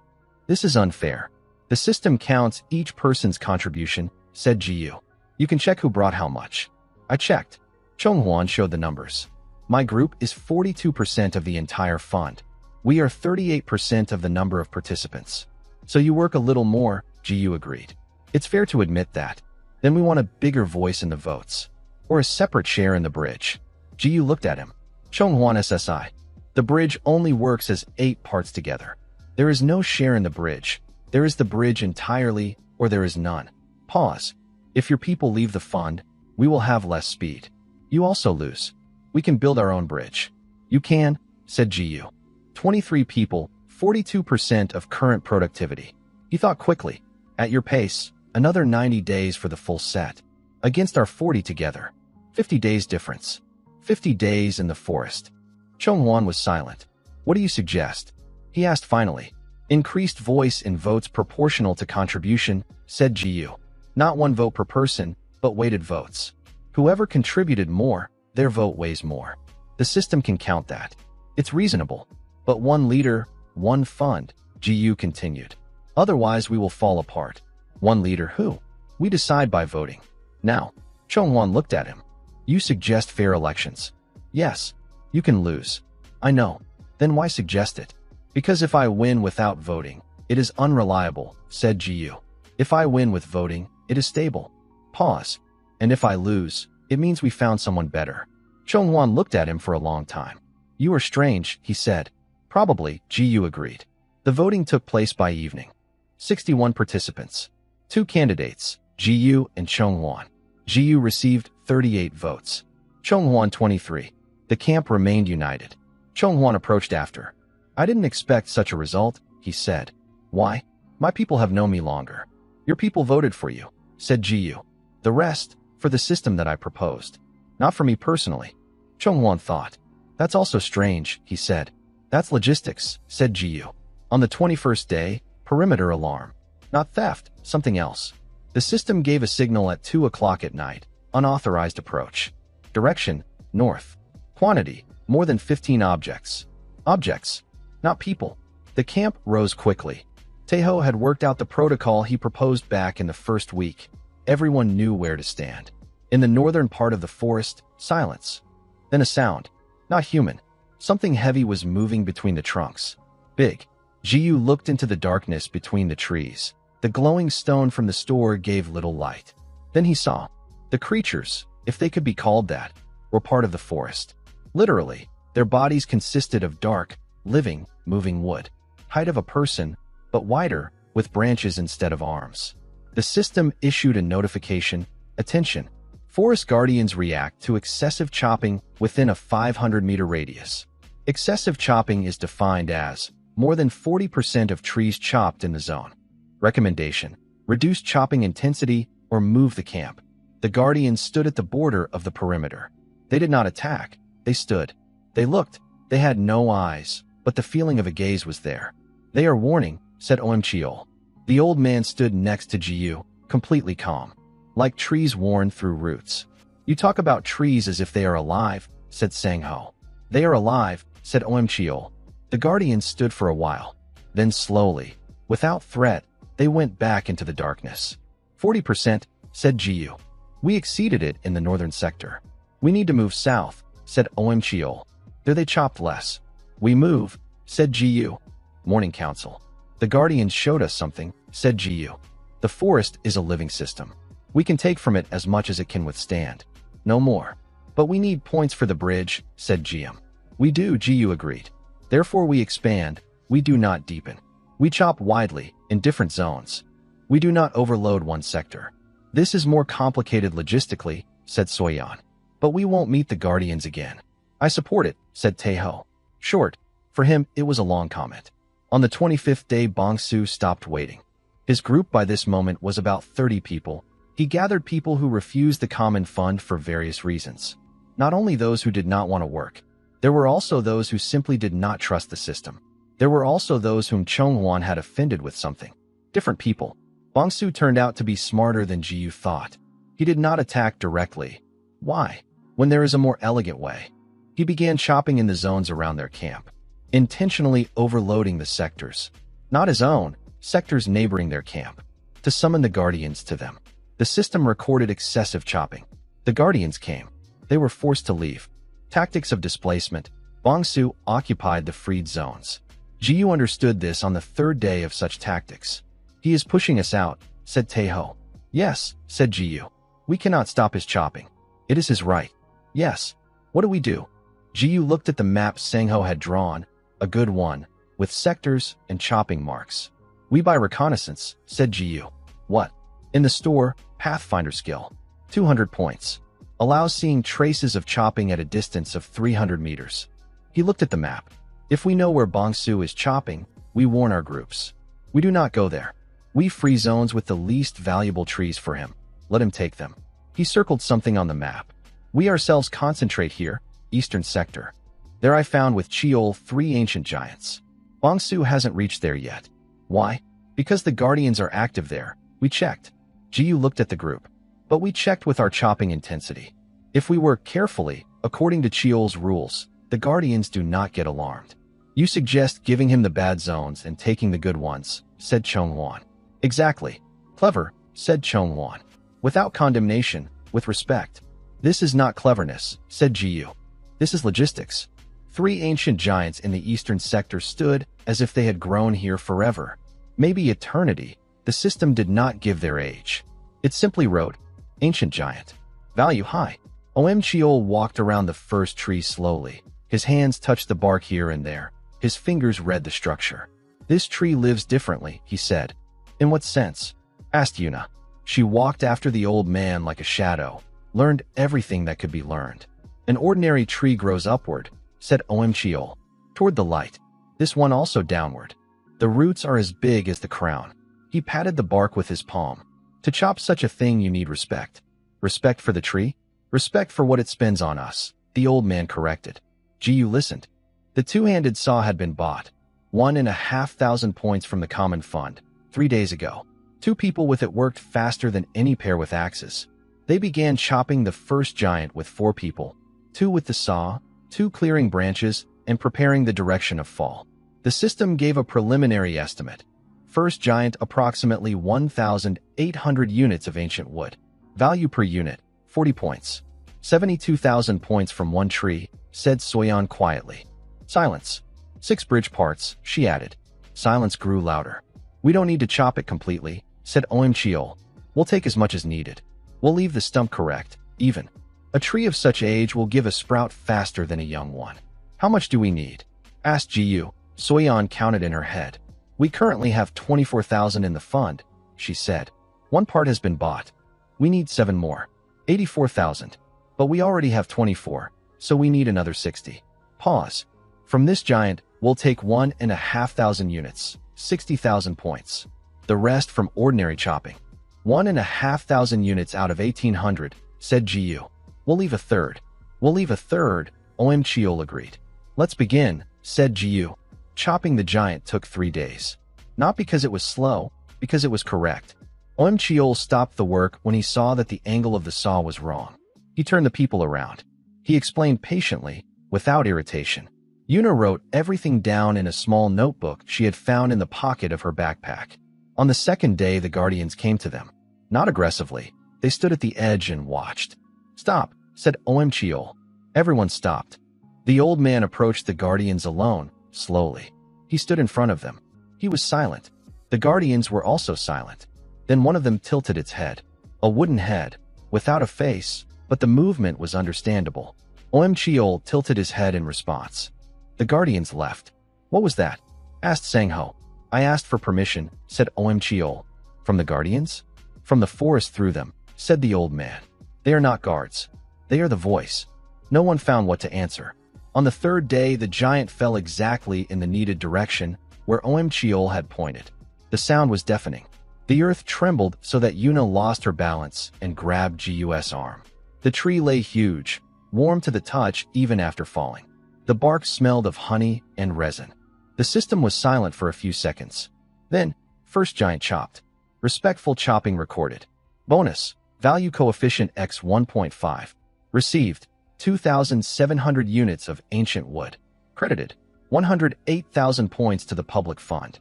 Speaker 1: This is unfair. The system counts each person's contribution, said Jiyu. You can check who brought how much. I checked. Chonghuan showed the numbers. My group is 42% of the entire fund. We are 38% of the number of participants. So you work a little more, Jiyu agreed. It's fair to admit that. Then we want a bigger voice in the votes. Or a separate share in the bridge. Jiyu looked at him. Chonghuan SSI. The bridge only works as 8 parts together. There is no share in the bridge. There is the bridge entirely, or there is none. Pause. If your people leave the fund, we will have less speed. You also lose. We can build our own bridge. You can, said Jiyu. 23 people, 42% of current productivity. He thought quickly. At your pace, another 90 days for the full set. Against our 40 together. 50 days difference. 50 days in the forest. Chonghuan was silent. What do you suggest? He asked finally. Increased voice in votes proportional to contribution, said Jiyu. Not 1 vote per person, but weighted votes. Whoever contributed more, their vote weighs more. The system can count that. It's reasonable. But 1 leader, 1 fund, Jiyu continued. Otherwise we will fall apart. 1 leader who? We decide by voting. Now, Chonghuan looked at him. You suggest fair elections. Yes. You can lose. I know. Then why suggest it? Because if I win without voting, it is unreliable, said Jiyu. If I win with voting, it is stable. Pause. And if I lose, it means we found someone better. Chonghuan looked at him for a long time. You are strange, he said. Probably, Jiyu agreed. The voting took place by evening. 61 participants. 2 candidates, Jiyu and Chonghuan. Jiyu received 38 votes. Chonghuan 23. The camp remained united. Chonghuan approached after. I didn't expect such a result, he said. Why? My people have known me longer. Your people voted for you, said Jiyu. The rest, for the system that I proposed. Not for me personally. Chonghuan thought. That's also strange, he said. That's logistics, said Jiyu. On the 21st day, perimeter alarm. Not theft, something else. The system gave a signal at 2 o'clock at night. Unauthorized approach. Direction, north. Quantity, more than 15 objects. Objects, not people. The camp rose quickly. Taeho had worked out the protocol he proposed back in the first week. Everyone knew where to stand. In the northern part of the forest, silence. Then a sound. Not human. Something heavy was moving between the trunks. Big. Jiyu looked into the darkness between the trees. The glowing stone from the store gave little light. Then he saw. The creatures, if they could be called that, were part of the forest. Literally, their bodies consisted of dark, living, moving wood. Height of a person, but wider, with branches instead of arms. The system issued a notification. Attention. Forest guardians react to excessive chopping within a 500-meter radius. Excessive chopping is defined as more than 40% of trees chopped in the zone. Recommendation: reduce chopping intensity or move the camp. The guardians stood at the border of the perimeter. They did not attack. They stood. They looked. They had no eyes, but the feeling of a gaze was there. They are warning, said Omchiol. The old man stood next to Jiyu, completely calm. Like trees worn through roots. You talk about trees as if they are alive, said Sangho. They are alive, said Omchiol. The guardians stood for a while. Then slowly, without threat, they went back into the darkness. 40%, said Jiyu. We exceeded it in the northern sector. We need to move south, said Omchiol. There they chopped less. We move, said Jiyu. Morning council. The guardians showed us something, said Jiyu. The forest is a living system. We can take from it as much as it can withstand. No more. But we need points for the bridge, said Jiam. We do, Jiyu agreed. Therefore we expand, we do not deepen. We chop widely, in different zones. We do not overload one sector. This is more complicated logistically, said Soyan. But we won't meet the guardians again. I support it, said Taeho. Short. For him, it was a long comment. On the 25th day, Bongsu stopped waiting. His group by this moment was about 30 people. He gathered people who refused the common fund for various reasons. Not only those who did not want to work. There were also those who simply did not trust the system. There were also those whom Chonghwan had offended with something. Different people. Bongsu turned out to be smarter than Jiyu thought. He did not attack directly. Why? When there is a more elegant way. He began chopping in the zones around their camp, intentionally overloading the sectors. Not his own, sectors neighboring their camp, to summon the guardians to them. The system recorded excessive chopping. The guardians came. They were forced to leave. Tactics of displacement. Bongsu occupied the freed zones. Jiyu understood this on the third day of such tactics. He is pushing us out, said Taeho. Yes, said Jiyu. We cannot stop his chopping. It is his right. Yes. What do we do? Jiyu looked at the map Sangho had drawn, a good one, with sectors and chopping marks. We buy reconnaissance, said Jiyu. What? In the store, Pathfinder skill. 200 points. Allows seeing traces of chopping at a distance of 300 meters. He looked at the map. If we know where Bongsu is chopping, we warn our groups. We do not go there. We free zones with the least valuable trees for him. Let him take them. He circled something on the map. We ourselves concentrate here, eastern sector. There I found with Cheol 3 ancient giants. Bongsu hasn't reached there yet. Why? Because the guardians are active there. We checked. Jiyu looked at the group. But we checked with our chopping intensity. If we work carefully, according to Cheol's rules, the guardians do not get alarmed. You suggest giving him the bad zones and taking the good ones, said Chongwan. Exactly. Clever, said Chongwan. Without condemnation, with respect. This is not cleverness, said Jiyu. This is logistics. 3 ancient giants in the eastern sector stood as if they had grown here forever. Maybe eternity. The system did not give their age. It simply wrote, Ancient Giant. Value high. Cheol walked around the first tree slowly. His hands touched the bark here and there. His fingers read the structure. This tree lives differently, he said. In what sense? Asked Yuna. She walked after the old man like a shadow, learned everything that could be learned. An ordinary tree grows upward, said Cheol, toward the light. This one also downward. The roots are as big as the crown. He patted the bark with his palm. To chop such a thing you need respect. Respect for the tree? Respect for what it spends on us, the old man corrected. Jiyu listened. The 2-handed saw had been bought. 1,500 points from the common fund. 3 days ago, 2 people with it worked faster than any pair with axes. They began chopping the first giant with 4 people, 2 with the saw, 2 clearing branches, and preparing the direction of fall. The system gave a preliminary estimate. First giant approximately 1,800 units of ancient wood. Value per unit, 40 points. 72,000 points from one tree, said Soyeon quietly. Silence. 6 bridge parts, she added. Silence grew louder. We don't need to chop it completely, said Oim Cheol. We'll take as much as needed. We'll leave the stump correct, even. A tree of such age will give a sprout faster than a young one. How much do we need? Asked Jiyu. Soyeon counted in her head. We currently have 24,000 in the fund, she said. 1 part has been bought. We need 7 more. 84,000. But we already have 24, so we need another 60. Pause. From this giant, we'll take 1,500 units, 60,000 points. The rest from ordinary chopping. 1,500 units out of 1,800, said Jiyu. We'll leave a third. We'll leave a third, Oim Cheol agreed. Let's begin, said Jiyu. Chopping the giant took 3 days. Not because it was slow, because it was correct. Oim Cheol stopped the work when he saw that the angle of the saw was wrong. He turned the people around. He explained patiently, without irritation. Yuna wrote everything down in a small notebook she had found in the pocket of her backpack. On the second day, the guardians came to them. Not aggressively. They stood at the edge and watched. Stop, said Oim Cheol. Everyone stopped. The old man approached the guardians alone, slowly. He stood in front of them. He was silent. The guardians were also silent. Then one of them tilted its head. A wooden head, without a face, but the movement was understandable. Oim Cheol tilted his head in response. The guardians left. What was that? Asked Sangho. I asked for permission, said Oim Cheol. From the guardians? From the forest through them, said the old man. They are not guards. They are the voice. No one found what to answer. On the third day, the giant fell exactly in the needed direction where Oim Cheol had pointed. The sound was deafening. The earth trembled so that Yuna lost her balance and grabbed Gus' arm. The tree lay huge, warm to the touch even after falling. The bark smelled of honey and resin. The system was silent for a few seconds. Then, first giant chopped. Respectful chopping recorded. Bonus, value coefficient x 1.5. Received, 2,700 units of ancient wood. Credited, 108,000 points to the public fund.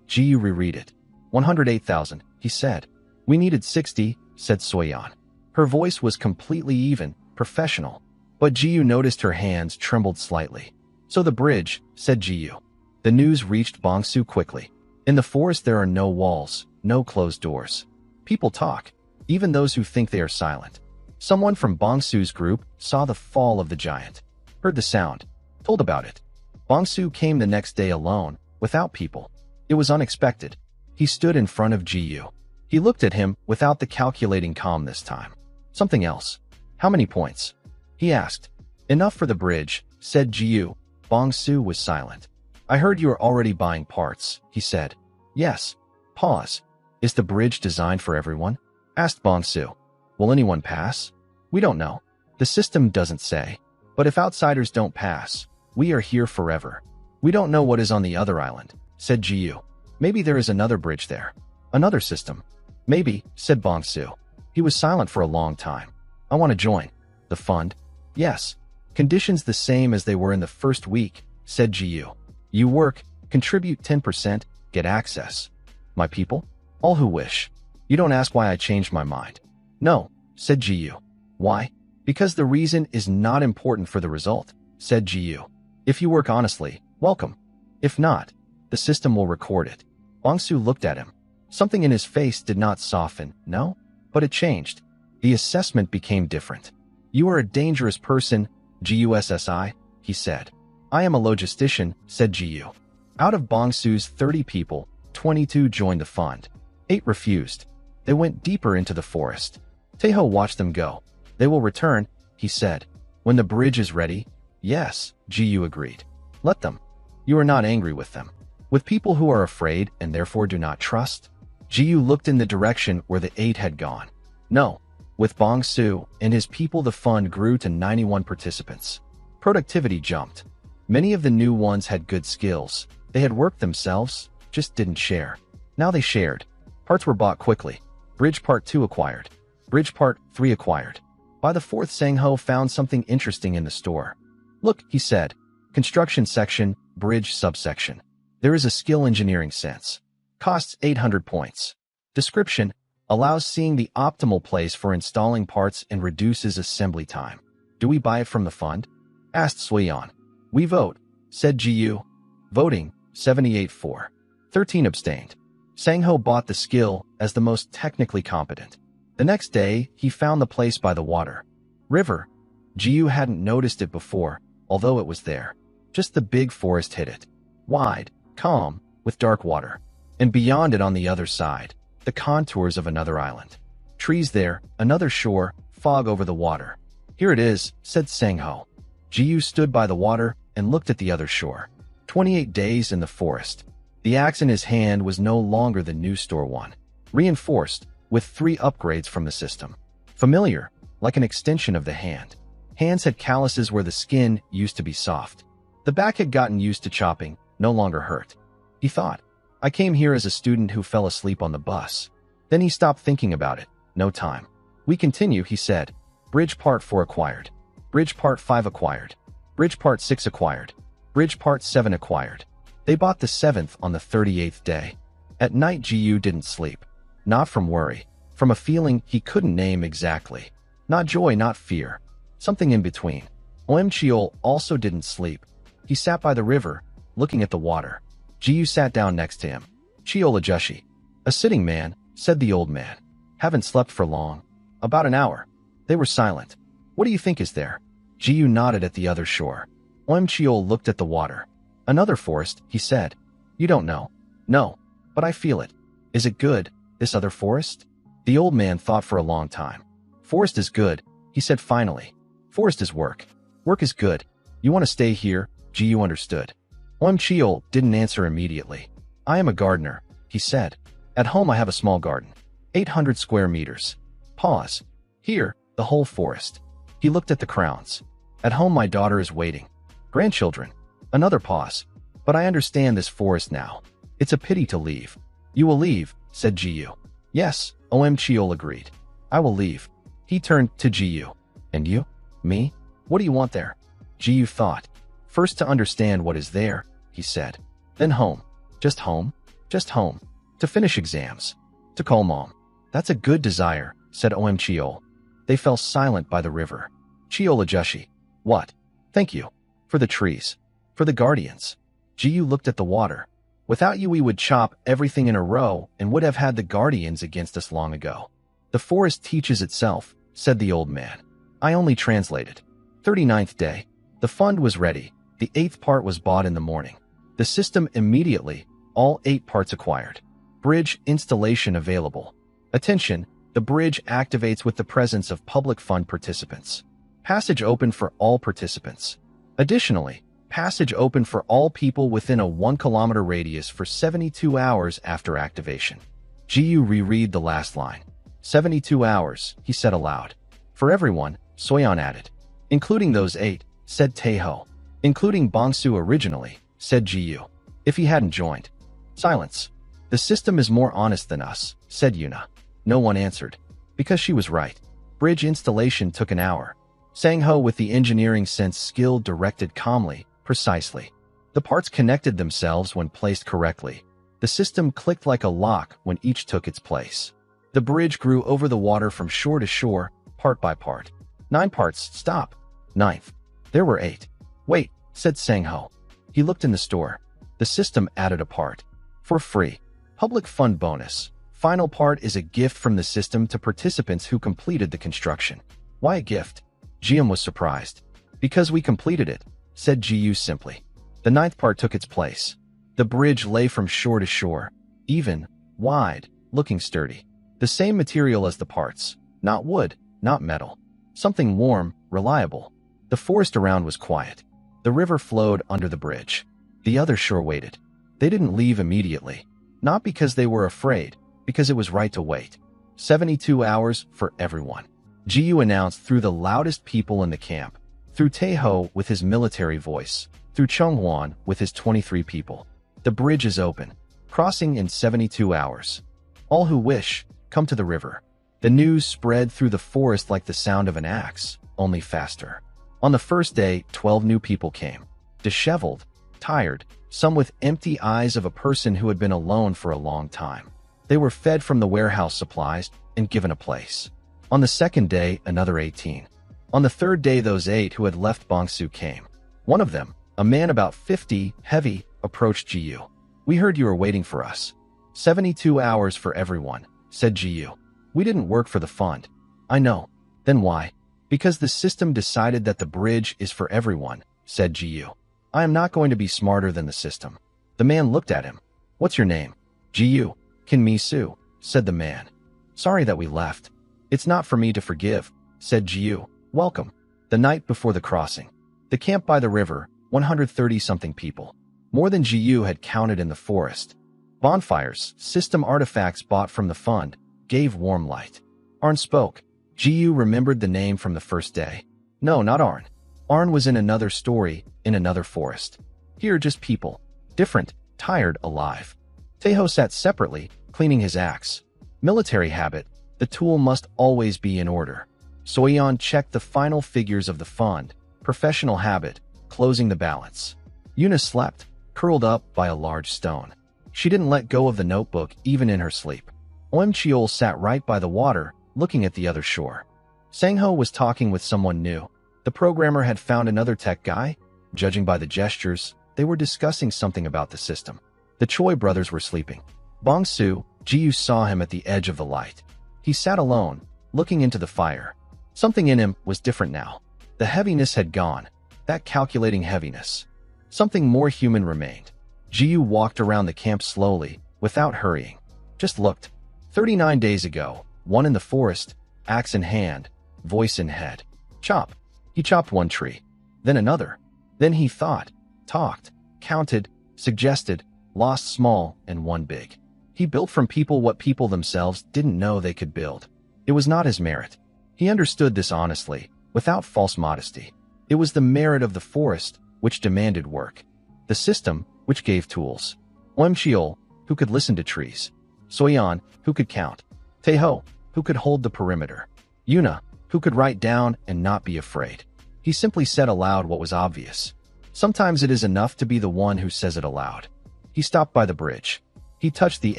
Speaker 1: Jiyu reread it. 108,000, he said. We needed 60, said Soyeon. Her voice was completely even, professional. But Jiyu noticed her hands trembled slightly. So the bridge, said Jiyu. The news reached Bongsu quickly. In the forest there are no walls, no closed doors. People talk, even those who think they are silent. Someone from Bongsu's group saw the fall of the giant, heard the sound, told about it. Bongsu came the next day alone, without people. It was unexpected. He stood in front of Jiyu. He looked at him without the calculating calm this time. Something else. How many points? He asked. Enough for the bridge, said Jiyu. Bongsu was silent. I heard you are already buying parts, he said. Yes. Pause. Is the bridge designed for everyone? Asked Bongsu. Will anyone pass? We don't know. The system doesn't say. But if outsiders don't pass, we are here forever. We don't know what is on the other island, said Jiyu. Maybe there is another bridge there. Another system. Maybe, said Bongsu. He was silent for a long time. I want to join. The fund? Yes. Conditions the same as they were in the first week, said Jiyu. You work, contribute 10%, get access. My people? All who wish. You don't ask why I changed my mind. No, said Jiyu. Why? Because the reason is not important for the result, said Jiyu. If you work honestly, welcome. If not, the system will record it. Bongsu looked at him. Something in his face did not soften, no? But it changed. The assessment became different. You are a dangerous person, Gussi, he said. I am a logistician, said Jiyu. Out of Bongsu's 30 people, 22 joined the fund. 8 refused. They went deeper into the forest. Taeho watched them go. They will return, he said. When the bridge is ready? Yes, Jiyu agreed. Let them. You are not angry with them. With people who are afraid and therefore do not trust? Jiyu looked in the direction where the 8 had gone. No. With Bongsu and his people, the fund grew to 91 participants. Productivity jumped. Many of the new ones had good skills. They had worked themselves, just didn't share. Now they shared. Parts were bought quickly. Bridge Part 2 acquired. Bridge Part 3 acquired. By the fourth, Sang-ho found something interesting in the store. Look, he said. Construction section, bridge subsection. There is a skill engineering sense. Costs 800 points. Description: allows seeing the optimal place for installing parts and reduces assembly time. Do we buy it from the fund? Asked Suyeon. We vote, said Ji-yu. Voting, 78-4. 13 abstained. Sang-ho bought the skill as the most technically competent. The next day, he found the place by the water. River. Ji-yu hadn't noticed it before, although it was there. Just the big forest hid it. Wide, calm, with dark water. And beyond it on the other side, the contours of another island. Trees there, another shore, fog over the water. Here it is, said Sang-ho. Ji-yu stood by the water and looked at the other shore. 28 days in the forest. The axe in his hand was no longer the new store one. Reinforced, with 3 upgrades from the system. Familiar, like an extension of the hand. Hands had calluses where the skin used to be soft. The back had gotten used to chopping, no longer hurt. He thought, I came here as a student who fell asleep on the bus. Then he stopped thinking about it. No time. We continue, he said. Bridge Part 4 acquired. Bridge Part 5 acquired. Bridge Part 6 acquired. Bridge Part 7 acquired. They bought the 7th on the 38th day. At night, Ji-yu didn't sleep. Not from worry. From a feeling he couldn't name exactly. Not joy, not fear. Something in between. Cheol also didn't sleep. He sat by the river, looking at the water. Ji-yu sat down next to him. Cheol Ajushi. A sitting man, said the old man. Haven't slept for long. About an hour. They were silent. What do you think is there? Ji-yu nodded at the other shore. Cheol looked at the water. Another forest, he said. You don't know. No, but I feel it. Is it good, this other forest? The old man thought for a long time. Forest is good, he said finally. Forest is work. Work is good. You want to stay here? Ji-yu understood. Cheol didn't answer immediately. I am a gardener, he said. At home I have a small garden. 800 square meters. Pause. Here, the whole forest. He looked at the crowns. At home my daughter is waiting. Grandchildren. Another pause. But I understand this forest now. It's a pity to leave. You will leave, said Ji-yu. Yes, Cheol agreed. I will leave. He turned to Ji-yu. And you? Me? What do you want there? Ji-yu thought. First to understand what is there, he said. Then home. Just home? Just home. To finish exams. To call mom. That's a good desire, said Cheol. They fell silent by the river. Cheol Ajushi. What? Thank you. For the trees. For the guardians. Ji-yu looked at the water. Without you we would chop everything in a row and would have had the guardians against us long ago. The forest teaches itself, said the old man. I only translated. 39th day. The fund was ready. The 8th part was bought in the morning. The system immediately, all 8 parts acquired. Bridge installation available. Attention, the bridge activates with the presence of public fund participants. Passage open for all participants. Additionally, passage open for all people within a 1-kilometer radius for 72 hours after activation. Ji-yu reread the last line. 72 hours, he said aloud. For everyone, Soyeon added. Including those 8, said Taeho. Including Bongsu originally, said Ji-yu. If he hadn't joined. Silence. The system is more honest than us, said Yuna. No one answered. Because she was right. Bridge installation took an hour. Sang-ho with the engineering sense skill directed calmly, precisely. The parts connected themselves when placed correctly. The system clicked like a lock when each took its place. The bridge grew over the water from shore to shore, part by part. 9 parts, stop. 9th. There were 8. Wait, said Sang-ho. He looked in the store. The system added a part. For free. Public fund bonus. Final part is a gift from the system to participants who completed the construction. Why a gift? Jiam was surprised. Because we completed it, said Ji-yu simply. The 9th part took its place. The bridge lay from shore to shore, even, wide, looking sturdy. The same material as the parts. Not wood, not metal. Something warm, reliable. The forest around was quiet. The river flowed under the bridge. The other shore waited. They didn't leave immediately. Not because they were afraid, because it was right to wait. 72 hours for everyone. Ji-yu announced through the loudest people in the camp. Through Taeho with his military voice. Through Chunghwan with his 23 people. The bridge is open. Crossing in 72 hours. All who wish, come to the river. The news spread through the forest like the sound of an axe, only faster. On the first day, 12 new people came. Disheveled, tired, some with empty eyes of a person who had been alone for a long time. They were fed from the warehouse supplies and given a place. On the second day, another 18. On the third day, those 8 who had left Bangsu came. One of them, a man about 50, heavy, approached Jiyu. "We heard you were waiting for us." 72 hours for everyone, said Jiyu. "We didn't work for the fund." "I know." "Then why?" "Because the system decided that the bridge is for everyone," said Jiyu. "I am not going to be smarter than the system." The man looked at him. "What's your name?" "Jiyu. Kinmisu," said the man. "Sorry that we left." "It's not for me to forgive," said Jiyu. "Welcome." The night before the crossing. The camp by the river, 130-something people. More than Jiyu had counted in the forest. Bonfires, system artifacts bought from the fund, gave warm light. Arn spoke. Jiyu remembered the name from the first day. No, not Arn. Arn was in another story, in another forest. Here, just people. Different, tired, alive. Taeho sat separately, cleaning his axe. Military habit, the tool must always be in order. Soyeon checked the final figures of the fund. Professional habit, closing the balance. Yuna slept, curled up by a large stone. She didn't let go of the notebook even in her sleep. Cheol sat right by the water, looking at the other shore. Sangho was talking with someone new. The programmer had found another tech guy. Judging by the gestures, they were discussing something about the system. The Choi brothers were sleeping. Bongsu, Jiyu saw him at the edge of the light. He sat alone, looking into the fire. Something in him was different now. The heaviness had gone, that calculating heaviness. Something more human remained. Jiyu walked around the camp slowly, without hurrying. Just looked. 39 days ago, one in the forest, axe in hand, voice in head. Chop. He chopped one tree. Then another. Then he thought, talked, counted, suggested, lost small and won big. He built from people what people themselves didn't know they could build. It was not his merit. He understood this honestly, without false modesty. It was the merit of the forest, which demanded work. The system, which gave tools. Cheol, who could listen to trees. Soyeon, who could count. Taeho, who could hold the perimeter. Yuna, who could write down and not be afraid. He simply said aloud what was obvious. Sometimes it is enough to be the one who says it aloud. He stopped by the bridge. He touched the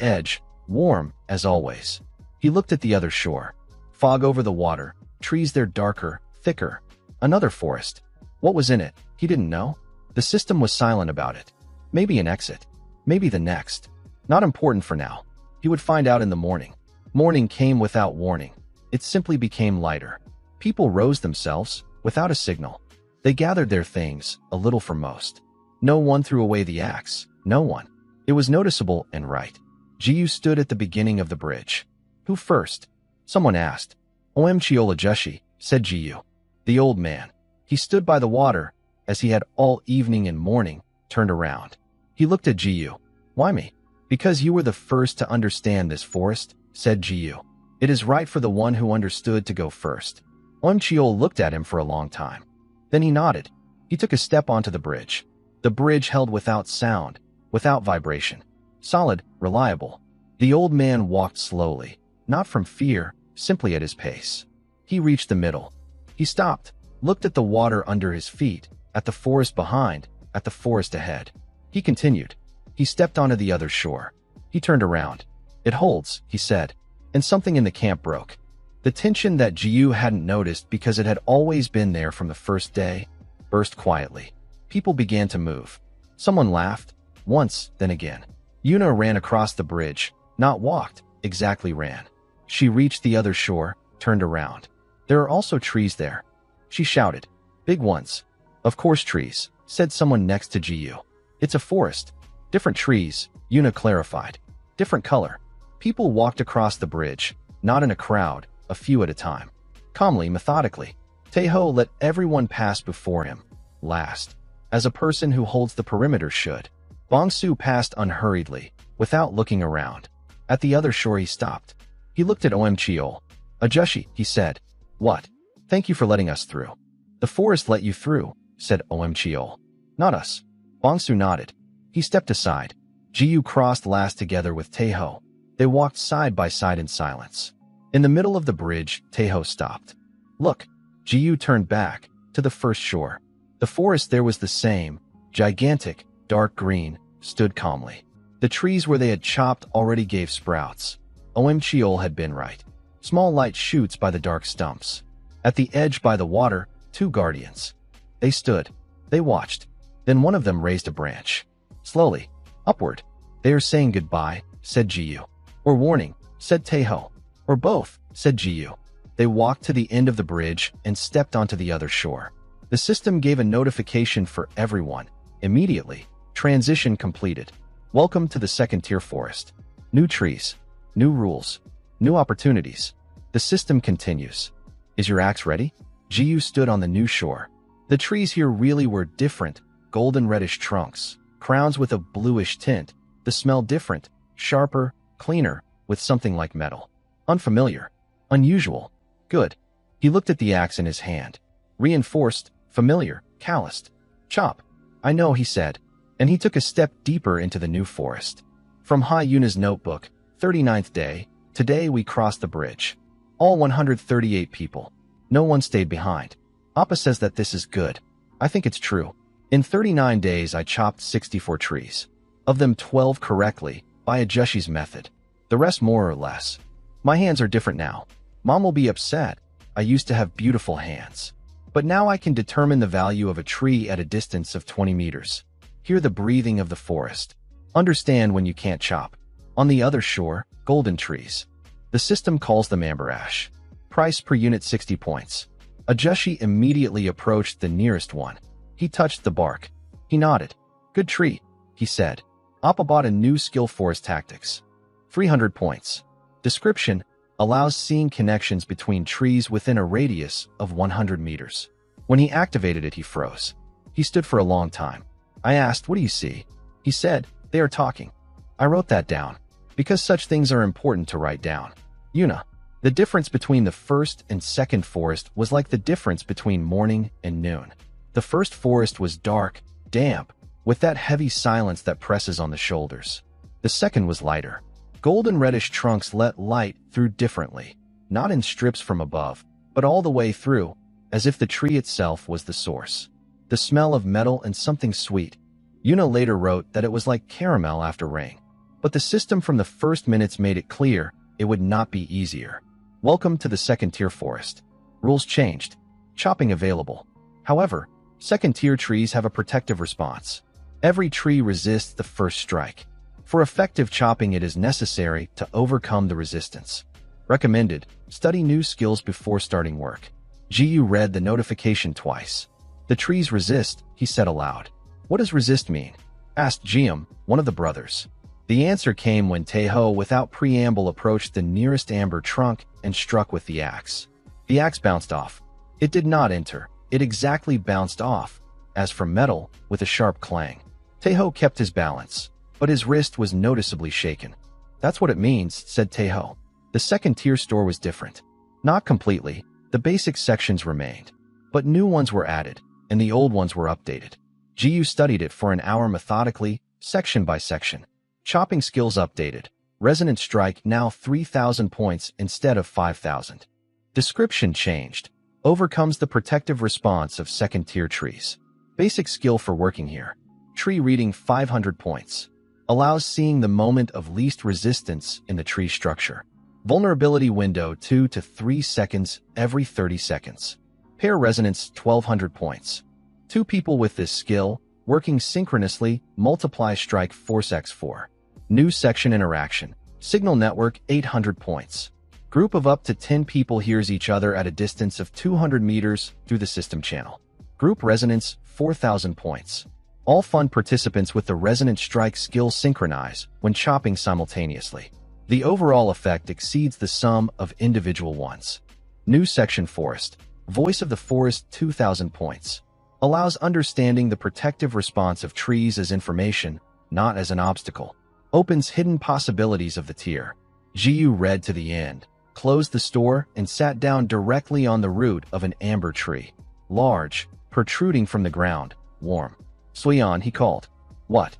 Speaker 1: edge, warm, as always. He looked at the other shore. Fog over the water, trees there darker, thicker. Another forest. What was in it? He didn't know. The system was silent about it. Maybe an exit. Maybe the next. Not important for now. He would find out in the morning. Morning came without warning. It simply became lighter. People rose themselves, without a signal. They gathered their things, a little for most. No one threw away the axe. No one. It was noticeable and right. Jiyu stood at the beginning of the bridge. Who first? Someone asked. Cheol Ajushi, said Jiyu. The old man. He stood by the water, as he had all evening and morning, turned around. He looked at Jiyu. Why me? Because you were the first to understand this forest, said Jiyu. It is right for the one who understood to go first. Cheol looked at him for a long time. Then he nodded. He took a step onto the bridge. The bridge held without sound, without vibration. Solid, reliable. The old man walked slowly, not from fear, simply at his pace. He reached the middle. He stopped, looked at the water under his feet, at the forest behind, at the forest ahead. He continued. He stepped onto the other shore. He turned around. It holds, he said, and something in the camp broke. The tension that Jiyu hadn't noticed because it had always been there from the first day, burst quietly. People began to move. Someone laughed, once, then again. Yuna ran across the bridge, not walked, exactly ran. She reached the other shore, turned around. There are also trees there. She shouted. Big ones. Of course trees, said someone next to Jiyu. It's a forest. Different trees, Yuna clarified. Different color. People walked across the bridge, not in a crowd, a few at a time. Calmly, methodically. Taeho let everyone pass before him, last, as a person who holds the perimeter should. Bongsu passed unhurriedly, without looking around. At the other shore he stopped. He looked at Cheol. Ajushi, he said. What? Thank you for letting us through. The forest let you through, said Cheol. Not us. Bongsu nodded. He stepped aside. Jiyu crossed last together with Taeho. They walked side by side in silence. In the middle of the bridge, Taeho stopped. Look, Jiyu turned back, to the first shore. The forest there was the same, gigantic, dark green, stood calmly. The trees where they had chopped already gave sprouts. Cheol had been right. Small light shoots by the dark stumps. At the edge by the water, two guardians. They stood. They watched. Then one of them raised a branch. Slowly. Upward. They are saying goodbye, said Jiyu. Or warning, said Taeho. Or both, said Jiyu. They walked to the end of the bridge and stepped onto the other shore. The system gave a notification for everyone. Immediately. Transition completed. Welcome to the second-tier forest. New trees. New rules. New opportunities. The system continues. Is your axe ready? Jiyu stood on the new shore. The trees here really were different, golden-reddish trunks, crowns with a bluish tint, the smell different, sharper, cleaner, with something like metal. Unfamiliar. Unusual. Good. He looked at the axe in his hand. Reinforced, familiar, calloused. Chop. I know, he said, and he took a step deeper into the new forest. From Yuna's notebook, 39th day, today we crossed the bridge. All 138 people. No one stayed behind. Appa says that this is good. I think it's true. In 39 days I chopped 64 trees. Of them 12 correctly, by Ajushi's method. The rest more or less. My hands are different now. Mom will be upset. I used to have beautiful hands. But now I can determine the value of a tree at a distance of 20 meters. Hear the breathing of the forest. Understand when you can't chop. On the other shore, golden trees. The system calls them amber ash. Price per unit 60 points. Ajushi immediately approached the nearest one. He touched the bark. He nodded. Good tree, he said. Appa bought a new skill forest tactics. 300 points. Description: allows seeing connections between trees within a radius of 100 meters. When he activated it, he froze. He stood for a long time. I asked, what do you see? He said, they are talking. I wrote that down, because such things are important to write down. Yuna. The difference between the first and second forest was like the difference between morning and noon. The first forest was dark, damp, with that heavy silence that presses on the shoulders. The second was lighter. Golden reddish trunks let light through differently, not in strips from above, but all the way through, as if the tree itself was the source. The smell of metal and something sweet. Yuna later wrote that it was like caramel after rain. But the system from the first minutes made it clear it would not be easier. Welcome to the second-tier forest. Rules changed. Chopping available. However, second-tier trees have a protective response. Every tree resists the first strike. For effective chopping, it is necessary to overcome the resistance. Recommended: study new skills before starting work. Jiyu read the notification twice. The trees resist, he said aloud. What does resist mean? Asked Jium, one of the brothers. The answer came when Taeho, without preamble, approached the nearest amber trunk and struck with the axe. The axe bounced off. It did not enter. It exactly bounced off, as from metal, with a sharp clang. Taeho kept his balance, but his wrist was noticeably shaken. That's what it means, said Taeho. The second-tier store was different. Not completely. The basic sections remained, but new ones were added, and the old ones were updated. Jiyu studied it for an hour methodically, section by section. Chopping skills updated. Resonant strike now 3,000 points instead of 5,000. Description changed. Overcomes the protective response of second-tier trees. Basic skill for working here. Tree reading 500 points. Allows seeing the moment of least resistance in the tree structure. Vulnerability window 2 to 3 seconds every 30 seconds. Pair resonance 1,200 points. Two people with this skill, working synchronously, multiply strike force x4. New section interaction. Signal network 800 points. Group of up to 10 people hears each other at a distance of 200 meters through the system channel. Group resonance 4,000 points. All fun participants with the resonant strike skill synchronize when chopping simultaneously. The overall effect exceeds the sum of individual ones. New section forest. Voice of the forest 2,000 points. Allows understanding the protective response of trees as information, not as an obstacle. Opens hidden possibilities of the tier. Jiyu read to the end, closed the store, and sat down directly on the root of an amber tree. Large, protruding from the ground, warm. Suyan, he called. What?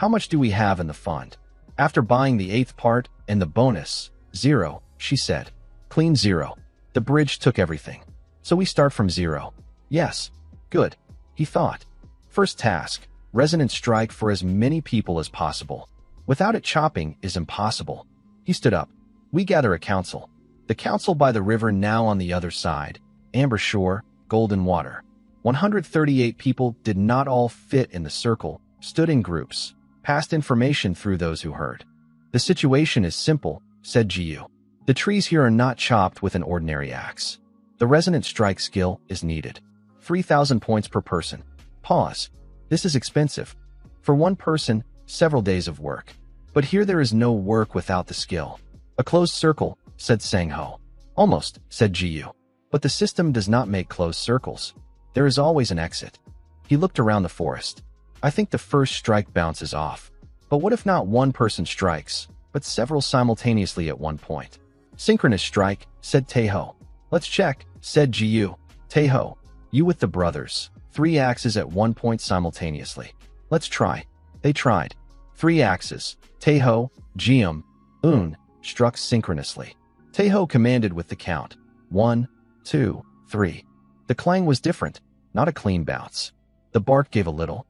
Speaker 1: How much do we have in the fund? After buying the eighth part and the bonus, 0, she said. Clean 0. The bridge took everything. So we start from 0. Yes. Good. He thought. First task, resonant strike for as many people as possible. Without it, chopping is impossible. He stood up. We gather a council. The council by the river now on the other side. Amber shore, golden water. 138 people did not all fit in the circle, stood in groups, passed information through those who heard. The situation is simple, said Jiyu. The trees here are not chopped with an ordinary axe. The resonant strike skill is needed. 3,000 points per person. Pause. This is expensive. For one person, several days of work. But here there is no work without the skill. A closed circle, said Sang-ho. Almost, said Jiyu. But the system does not make closed circles. There is always an exit. He looked around the forest. I think the first strike bounces off. But what if not one person strikes, but several simultaneously at one point? Synchronous strike, said Taeho. Let's check, said Jiyu. Taeho, you with the brothers. 3 axes at one point simultaneously. Let's try. They tried. 3 axes. Taeho, Jium, Un, struck synchronously. Taeho commanded with the count. 1, 2, 3. The clang was different, not a clean bounce. The bark gave a little,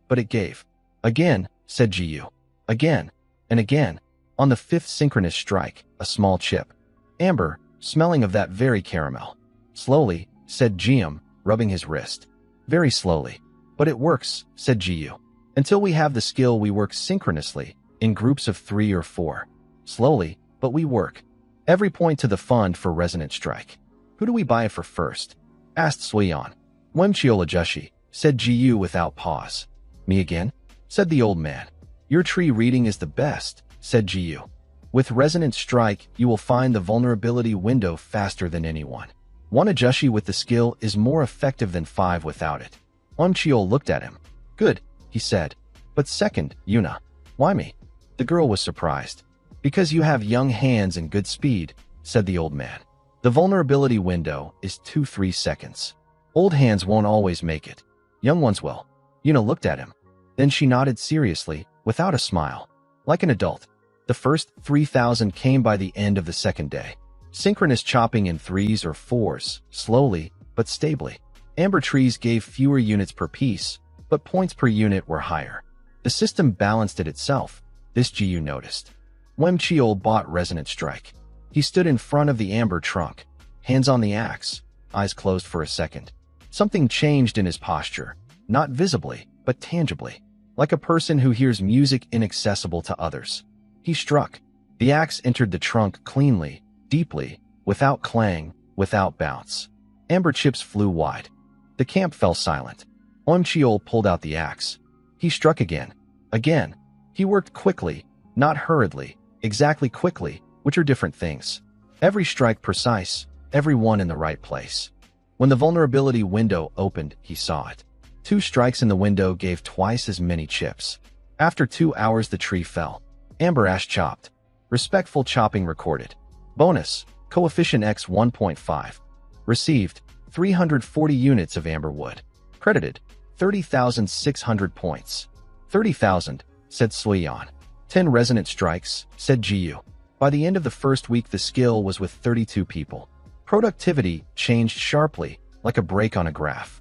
Speaker 1: but it gave. Again, said Jiyu. Again, and again. On the 5th synchronous strike, a small chip. Amber, smelling of that very caramel. Slowly, said Jium, rubbing his wrist. Very slowly. But it works, said Jiyu. Until we have the skill, we work synchronously, in groups of 3 or 4. Slowly, but we work. Every point to the fund for resonant strike. Who do we buy it for first? Asked Suyeon. Wemchiolajushi, said Jiyu without pause. Me again? Said the old man. Your tree reading is the best, said Jiyu. With resonant strike, you will find the vulnerability window faster than anyone. 1 Ajushi with the skill is more effective than 5 without it. Wemchiol looked at him. Good, he said. But second, Yuna. Why me? The girl was surprised. Because you have young hands and good speed, said the old man. The vulnerability window is 2-3 seconds. Old hands won't always make it. Young ones will. Yuna looked at him. Then she nodded seriously, without a smile. Like an adult. The first 3,000 came by the end of the second day. Synchronous chopping in 3s or 4s, slowly, but stably. Amber trees gave fewer units per piece, but points per unit were higher. The system balanced it itself. This Jiyu noticed. Wemchiol bought resonant strike. He stood in front of the amber trunk, hands on the axe, eyes closed for a second. Something changed in his posture, not visibly, but tangibly, like a person who hears music inaccessible to others. He struck. The axe entered the trunk cleanly, deeply, without clang, without bounce. Amber chips flew wide. The camp fell silent. Wemchiol pulled out the axe. He struck again. Again. He worked quickly, not hurriedly, exactly quickly, which are different things. Every strike precise, every one in the right place. When the vulnerability window opened, he saw it. 2 strikes in the window gave twice as many chips. After 2 hours, the tree fell. Amber ash chopped. Respectful chopping recorded. Bonus, coefficient X 1.5. Received, 340 units of amber wood. Credited, 30,600 points. 30,000, said Suyeon. 10 resonant strikes, said Jiyu. By the end of the first week, the skill was with 32 people. Productivity changed sharply, like a break on a graph.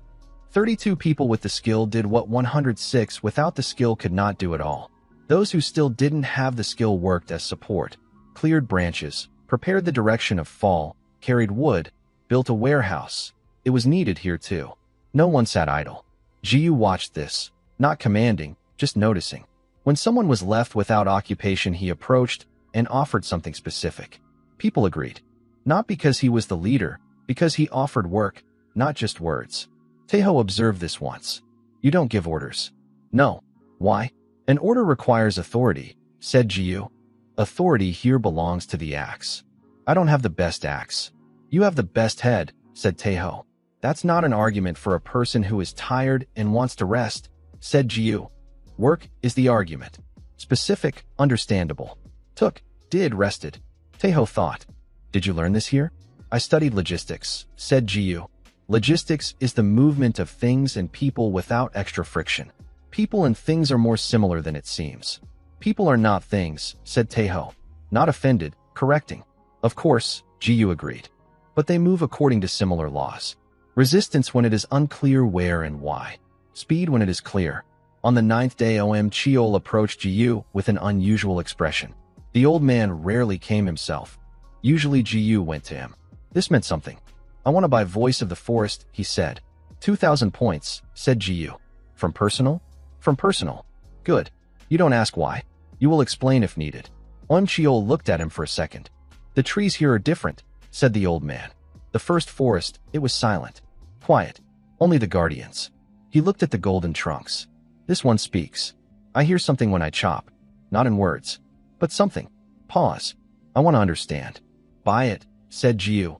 Speaker 1: 32 people with the skill did what 106 without the skill could not do at all. Those who still didn't have the skill worked as support, cleared branches, prepared the direction of fall, carried wood, built a warehouse. It was needed here too. No one sat idle. Jiyu watched this, not commanding, just noticing. When someone was left without occupation, he approached and offered something specific. People agreed. Not because he was the leader, because he offered work, not just words. Taeho observed this once. You don't give orders. No. Why? An order requires authority, said Jiyu. Authority here belongs to the axe. I don't have the best axe. You have the best head, said Taeho. That's not an argument for a person who is tired and wants to rest, said Jiyu. Work is the argument. Specific, understandable. Took, did, rested. Taeho thought. Did you learn this here? I studied logistics, said Jiyu. Logistics is the movement of things and people without extra friction. People and things are more similar than it seems. People are not things, said Taeho. Not offended, correcting. Of course, Ji-yu agreed. But they move according to similar laws. Resistance when it is unclear where and why. Speed when it is clear. On the 9th day, Cheol approached Ji-yu with an unusual expression. The old man rarely came himself. Usually Ji-yu went to him. This meant something. I want to buy Voice of the Forest, he said. 2,000 points, said Ji-yu. From personal? From personal. Good. You don't ask why. You will explain if needed. Cheol looked at him for a second. The trees here are different, said the old man. The first forest, it was silent. Quiet. Only the guardians. He looked at the golden trunks. This one speaks. I hear something when I chop. Not in words. But something. Pause. I want to understand. Buy it, said Ji-yu.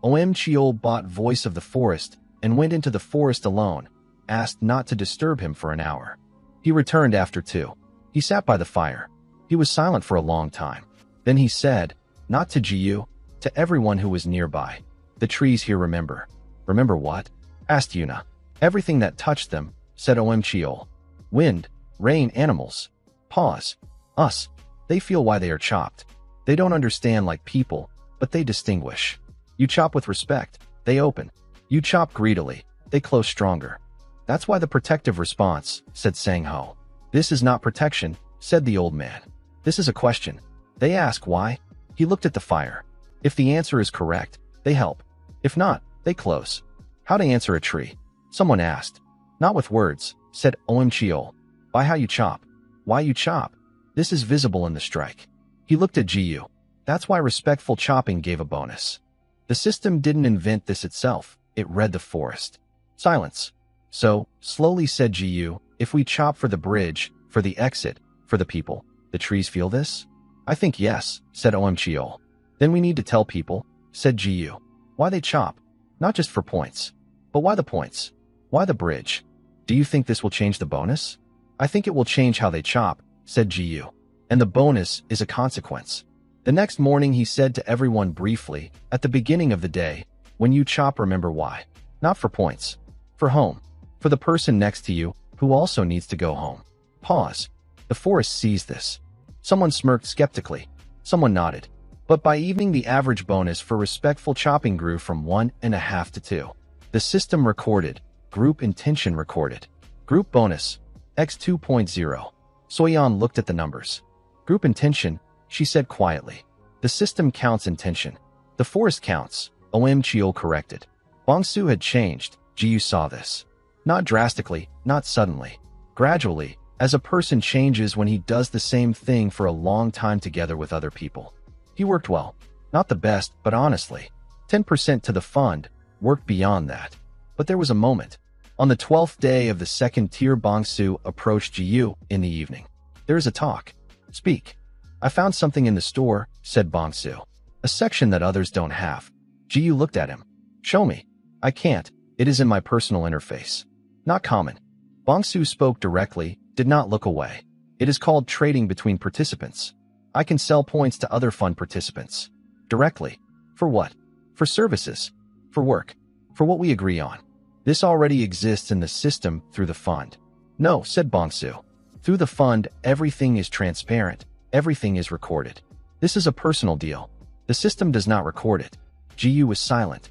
Speaker 1: Cheol bought Voice of the Forest and went into the forest alone, asked not to disturb him for an hour. He returned after 2. He sat by the fire. He was silent for a long time. Then he said, not to Ji-yu, to everyone who was nearby. The trees here remember. Remember what? Asked Yuna. Everything that touched them, said Cheol. Wind, rain, animals. Pause. Us. They feel why they are chopped. They don't understand like people, but they distinguish. You chop with respect, they open. You chop greedily, they close stronger. That's why the protective response, said Sang-ho. This is not protection, said the old man. This is a question. They ask why. He looked at the fire. If the answer is correct, they help. If not, they close. How to answer a tree? Someone asked. Not with words, said Cheol. By how you chop. Why you chop. This is visible in the strike. He looked at Ji-yu. That's why respectful chopping gave a bonus. The system didn't invent this itself. It read the forest. Silence. So, slowly said Ji-yu, if we chop for the bridge, for the exit, for the people, the trees feel this? I think yes, said Cheol. Then we need to tell people, said Ji-yu. Why they chop. Not just for points. But why the points? Why the bridge? Do you think this will change the bonus? I think it will change how they chop, said Ji-yu. And the bonus is a consequence. The next morning he said to everyone briefly, at the beginning of the day, when you chop remember why. Not for points. For home. For the person next to you, who also needs to go home. Pause. The forest sees this. Someone smirked skeptically. Someone nodded. But by evening the average bonus for respectful chopping grew from 1.5 to 2. The system recorded. Group intention recorded. Group bonus. X 2.0. Soyeon looked at the numbers. Group intention, she said quietly. The system counts intention. The forest counts, Cheol corrected. Bongsu had changed, Ji-yu saw this. Not drastically, not suddenly. Gradually, as a person changes when he does the same thing for a long time together with other people. He worked well. Not the best, but honestly. 10% to the fund, worked beyond that. But there was a moment. On the 12th day of the second tier, Bongsu approached Ji-yu in the evening. There is a talk. Speak. I found something in the store, said Bongsu. A section that others don't have. Ji-yu looked at him. Show me. I can't. It is in my personal interface. Not common. Bongsu spoke directly, did not look away. It is called trading between participants. I can sell points to other fund participants. Directly. For what? For services. For work. For what we agree on. This already exists in the system through the fund. No, said Bongsu. Through the fund, everything is transparent. Everything is recorded. This is a personal deal. The system does not record it. Ji-yu was silent.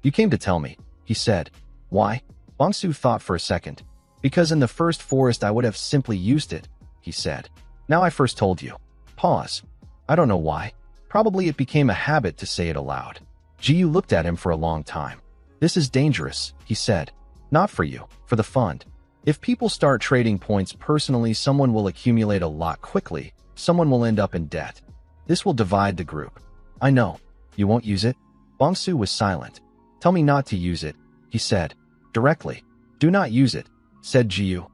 Speaker 1: You came to tell me, he said. Why? Bongsu thought for a second. Because in the first forest I would have simply used it, he said. Now I first told you. Pause. I don't know why. Probably it became a habit to say it aloud. Ji-yu looked at him for a long time. This is dangerous, he said. Not for you, for the fund. If people start trading points personally, someone will accumulate a lot quickly. Someone will end up in debt. This will divide the group. I know. You won't use it? Bongsu was silent. Tell me not to use it, he said. Directly. Do not use it, said Ji-yu.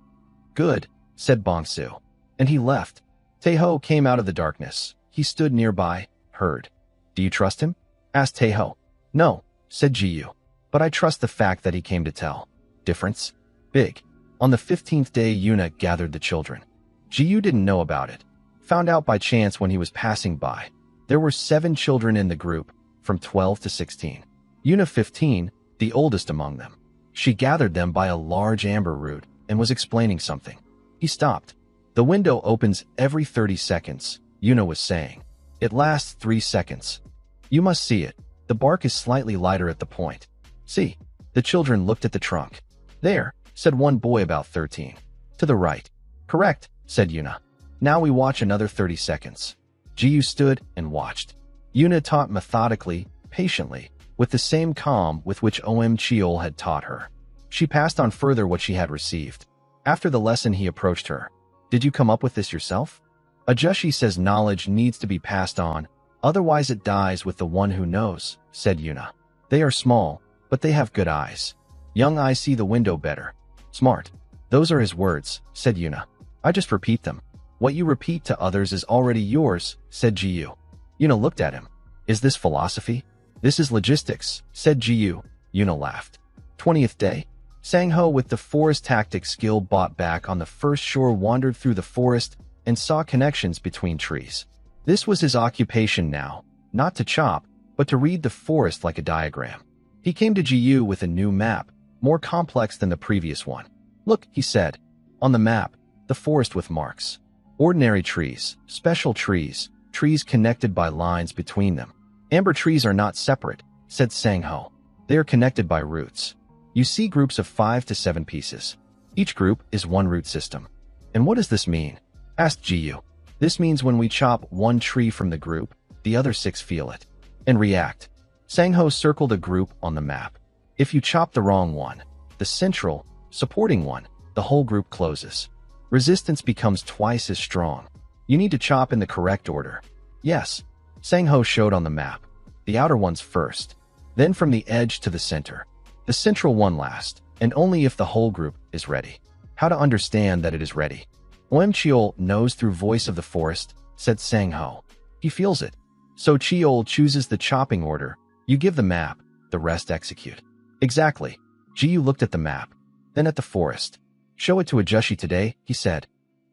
Speaker 1: Good, said Bongsu. And he left. Taeho came out of the darkness. He stood nearby, heard. Do you trust him? Asked Taeho. No, said Ji-yu. But I trust the fact that he came to tell. Difference? Big. On the 15th day, Yuna gathered the children. Ji-yu didn't know about it. Found out by chance when he was passing by. There were 7 children in the group, from 12 to 16. Yuna 15, the oldest among them. She gathered them by a large amber root and was explaining something. He stopped. The window opens every 30 seconds, Yuna was saying. It lasts 3 seconds. You must see it. The bark is slightly lighter at the point. See. The children looked at the trunk. There, said one boy about 13. To the right. Correct, said Yuna. Now we watch another 30 seconds. Jiyu stood and watched. Yuna taught methodically, patiently, with the same calm with which Om Cheol had taught her. She passed on further what she had received. After the lesson he approached her. Did you come up with this yourself? Ajushi says knowledge needs to be passed on, otherwise it dies with the one who knows, said Yuna. They are small, but they have good eyes. Young eyes see the window better. Smart. Those are his words, said Yuna. I just repeat them. What you repeat to others is already yours, said Jiyu. Yuna looked at him. Is this philosophy? This is logistics, said Jiyu. Yuna laughed. 20th day. Sangho with the forest tactic skill bought back on the first shore wandered through the forest and saw connections between trees. This was his occupation now, not to chop, but to read the forest like a diagram. He came to Jiyu with a new map, more complex than the previous one. Look, he said. On the map, the forest with marks. Ordinary trees, special trees, trees connected by lines between them. Amber trees are not separate, said Sangho. They are connected by roots. You see groups of 5 to 7 pieces. Each group is one root system. And what does this mean? Asked Jiyu. This means when we chop one tree from the group, the other 6 feel it and react. Sangho circled a group on the map. If you chop the wrong one, the central, supporting one, the whole group closes. Resistance becomes twice as strong. You need to chop in the correct order. Yes. Sangho showed on the map. The outer ones first. Then from the edge to the center. The central one last, and only if the whole group is ready. How to understand that it is ready? Om Cheol knows through voice of the forest, said Sangho. He feels it. So Cheol chooses the chopping order. You give the map, the rest execute. Exactly. Jiyu looked at the map, then at the forest. Show it to Ajushi today, he said.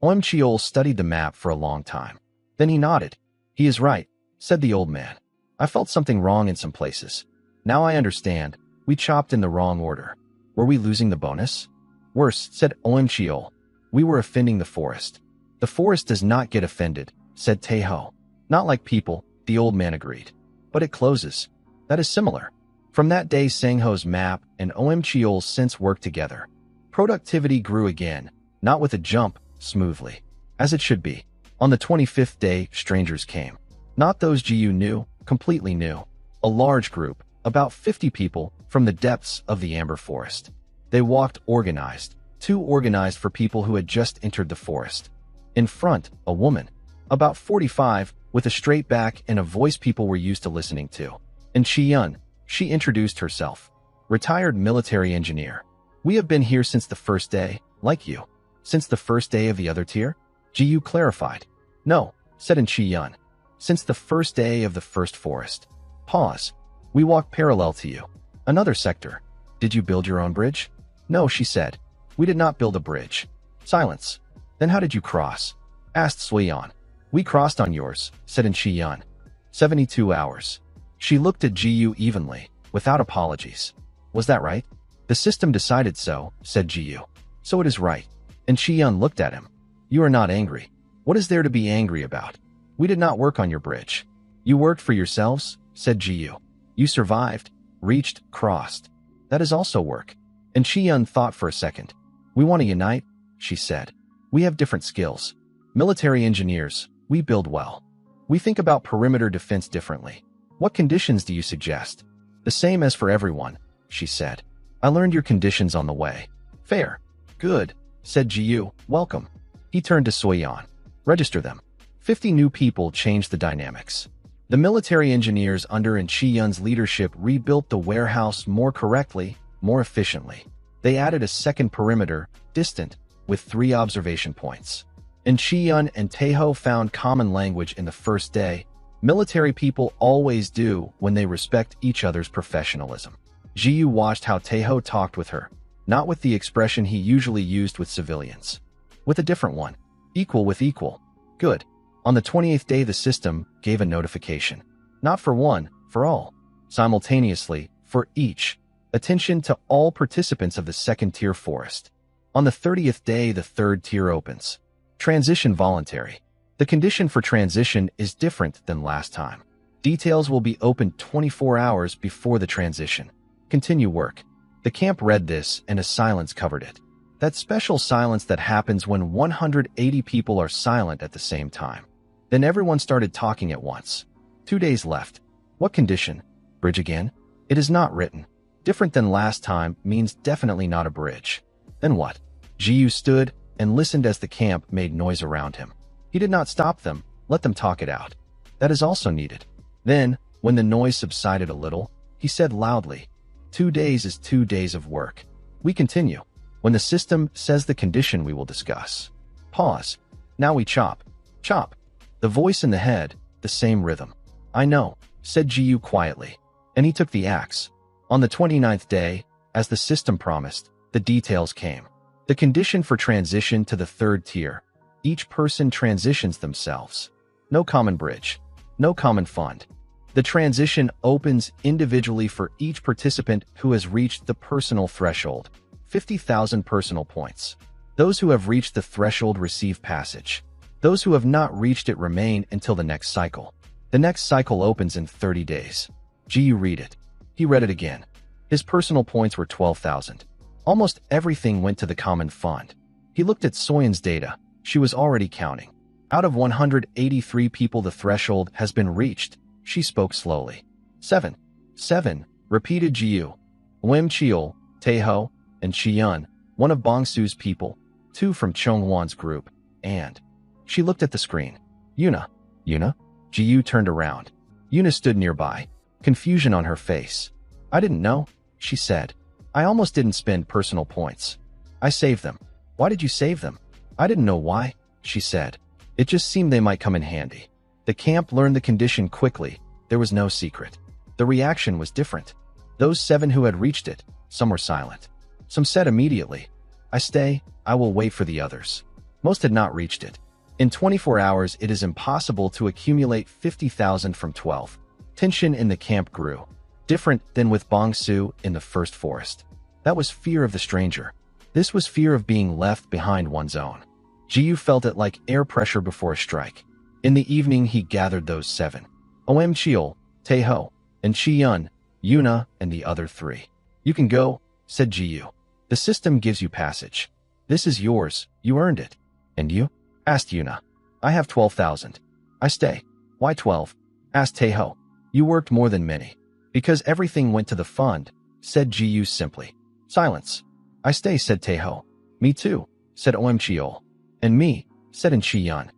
Speaker 1: Om Cheol studied the map for a long time. Then he nodded. He is right, said the old man. I felt something wrong in some places. Now I understand. We chopped in the wrong order. Were we losing the bonus? Worse, said Om Cheol. We were offending the forest. The forest does not get offended, said Taeho. Not like people, the old man agreed. But it closes. That is similar. From that day Sangho's map and Om Cheol's sense worked together. Productivity grew again, not with a jump, smoothly. As it should be. On the 25th day, strangers came. Not those Jiyu knew, completely new. A large group, about 50 people, from the depths of the amber forest. They walked organized, too organized for people who had just entered the forest. In front, a woman, about 45, with a straight back and a voice people were used to listening to. And Chi-yun, she introduced herself. Retired military engineer. We have been here since the first day, like you. Since the first day of the other tier? Jiyu clarified. No, said Chi-yun. Since the first day of the first forest. Pause. We walked parallel to you. Another sector. Did you build your own bridge? No, she said. We did not build a bridge. Silence. Then how did you cross? Asked Suiyan. We crossed on yours, said Chi-yun. 72 hours. She looked at Jiyu evenly, without apologies. Was that right? The system decided so, said Jiyu. So it is right. And Chi-yun looked at him. You are not angry. What is there to be angry about? We did not work on your bridge. You worked for yourselves, said Jiyu. You survived, reached, crossed. That is also work. And Chi-yun thought for a second. We want to unite, she said. We have different skills. Military engineers, we build well. We think about perimeter defense differently. What conditions do you suggest? The same as for everyone, she said. I learned your conditions on the way. Fair. Good, said Jiyu. Welcome. He turned to Suiyan. Register them. 50 new people changed the dynamics. The military engineers under Chi-yun's leadership rebuilt the warehouse more correctly, more efficiently. They added a second perimeter, distant, with 3 observation points. And Chi-yun and Taeho found common language in the first day. Military people always do when they respect each other's professionalism. Jiyu watched how Taeho talked with her, not with the expression he usually used with civilians. With a different one. Equal with equal. Good. On the 28th day the system gave a notification. Not for one, for all. Simultaneously, for each. Attention to all participants of the second-tier forest. On the 30th day, the third tier opens. Transition voluntary. The condition for transition is different than last time. Details will be opened 24 hours before the transition. Continue work. The camp read this and a silence covered it. That special silence that happens when 180 people are silent at the same time. Then everyone started talking at once. 2 days left. What condition? Bridge again? It is not written. Different than last time means definitely not a bridge. Then what? Jiyu stood and listened as the camp made noise around him. He did not stop them, let them talk it out. That is also needed. Then, when the noise subsided a little, he said loudly, 2 days is 2 days of work. We continue. When the system says the condition we will discuss. Pause. Now we chop. Chop. The voice in the head, the same rhythm. I know, said Jiyu quietly. And he took the axe. On the 29th day, as the system promised, the details came. The condition for transition to the third tier. Each person transitions themselves. No common bridge. No common fund. The transition opens individually for each participant who has reached the personal threshold. 50,000 personal points. Those who have reached the threshold receive passage. Those who have not reached it remain until the next cycle. The next cycle opens in 30 days. Jiyu read it. He read it again. His personal points were 12,000. Almost everything went to the common fund. He looked at Soyen's data. She was already counting. Out of 183 people the threshold has been reached. She spoke slowly. 7. 7, repeated Jiyu. Wim Chiol, Taeho, and Chiyun, one of Bongsu's people, 2 from Chongwon's group, and... She looked at the screen. Yuna. Yuna? Jiyu turned around. Yuna stood nearby, confusion on her face. I didn't know, she said. I almost didn't spend personal points. I saved them. Why did you save them? I didn't know why, she said. It just seemed they might come in handy. The camp learned the condition quickly. There was no secret. The reaction was different. Those 7 who had reached it, some were silent. Some said immediately, I stay, I will wait for the others. Most had not reached it. In 24 hours, it is impossible to accumulate 50,000 from 12. Tension in the camp grew. Different than with Bongsu in the first forest. That was fear of the stranger. This was fear of being left behind one's own. Jiyu felt it like air pressure before a strike. In the evening, he gathered those 7. Om Chiol, Taeho, and Chiyun, Yuna, and the other 3. You can go, said Jiyu. The system gives you passage. This is yours, you earned it. And you? Asked Yuna. I have 12,000. I stay. Why 12? Asked Taeho. You worked more than many. Because everything went to the fund, said Jiyu simply. Silence. I stay, said Taeho. Me too, said Om Chiol. And me, said Chiyun.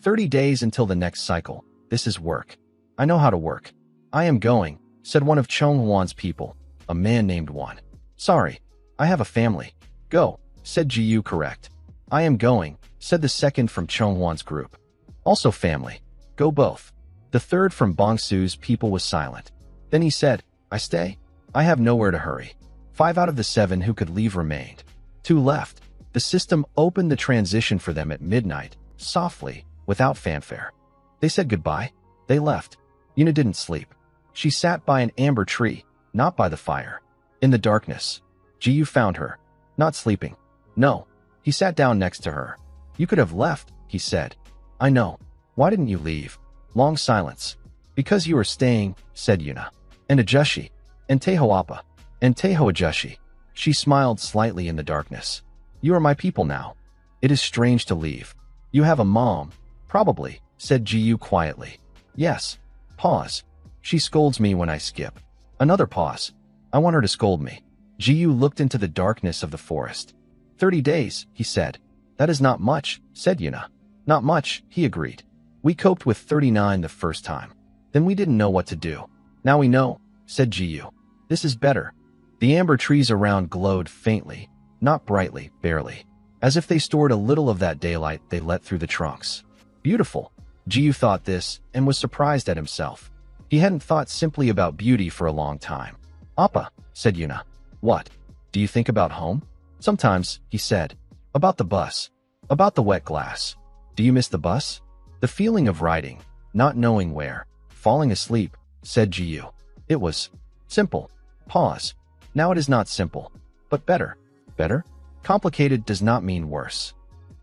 Speaker 1: 30 days until the next cycle. This is work. I know how to work. I am going, said one of Chongwon's people, a man named Wan. Sorry, I have a family. Go, said Jiyu correct. I am going, said the second from Chongwon's group. Also family. Go both. The third from Bongsu's people was silent. Then he said, I stay. I have nowhere to hurry. 5 out of the 7 who could leave remained. 2 left. The system opened the transition for them at midnight, softly, without fanfare. They said goodbye. They left. Yuna didn't sleep. She sat by an amber tree, not by the fire. In the darkness, Jiyu found her. Not sleeping. No. He sat down next to her. You could have left, he said. I know. Why didn't you leave? Long silence. Because you are staying, said Yuna. And Ajushi. And Taeho Appa. And Taeho Ajushi. She smiled slightly in the darkness. You are my people now. It is strange to leave. You have a mom. Probably, said Jiyu quietly. Yes. Pause. She scolds me when I skip. Another pause. I want her to scold me. Jiyu looked into the darkness of the forest. 30 days, he said. That is not much, said Yuna. Not much, he agreed. We coped with 39 the first time. Then we didn't know what to do. Now we know, said Jiyu. This is better. The amber trees around glowed faintly, not brightly, barely, as if they stored a little of that daylight they let through the trunks. Beautiful. Jiyu thought this and was surprised at himself. He hadn't thought simply about beauty for a long time. Appa, said Yuna. What? Do you think about home? Sometimes, he said. About the bus. About the wet glass. Do you miss the bus? The feeling of riding, not knowing where, falling asleep, said Jiyu. It was simple. Pause. Now it is not simple, but better. Better? Complicated does not mean worse.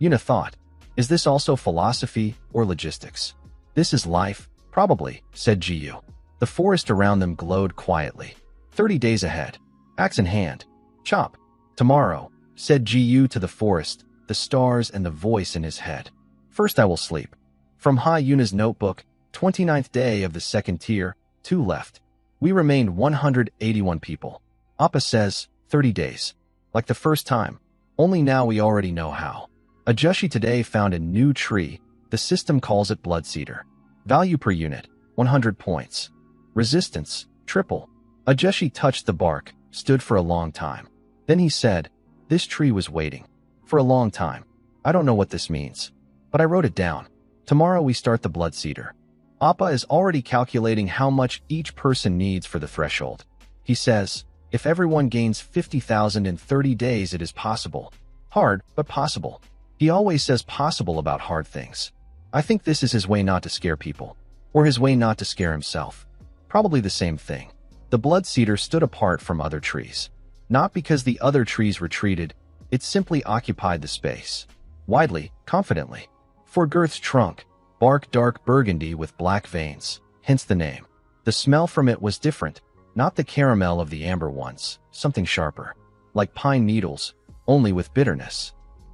Speaker 1: Yuna thought, is this also philosophy or logistics? This is life, probably, said Jiyu. The forest around them glowed quietly. 30 days ahead. Axe in hand. Chop. Tomorrow, said Jiyu to the forest, the stars and the voice in his head. First I will sleep. From Ha Yuna's notebook, 29th day of the second tier, 2 left. We remained 181 people. Appa says, 30 days. Like the first time. Only now we already know how. Ajushi today found a new tree. The system calls it Blood Cedar. Value per unit, 100 points. Resistance, triple. Ajushi touched the bark, stood for a long time. Then he said, this tree was waiting. For a long time. I don't know what this means. But I wrote it down. Tomorrow we start the Blood Cedar. Appa is already calculating how much each person needs for the threshold. He says, if everyone gains 50,000 in 30 days it is possible. Hard, but possible. He always says possible about hard things. I think this is his way not to scare people. Or his way not to scare himself. Probably the same thing. The Blood Cedar stood apart from other trees. Not because the other trees retreated, it simply occupied the space. Widely, confidently. For Girth's trunk, bark dark burgundy with black veins, hence the name. The smell from it was different, not the caramel of the amber ones, something sharper. Like pine needles, only with bitterness.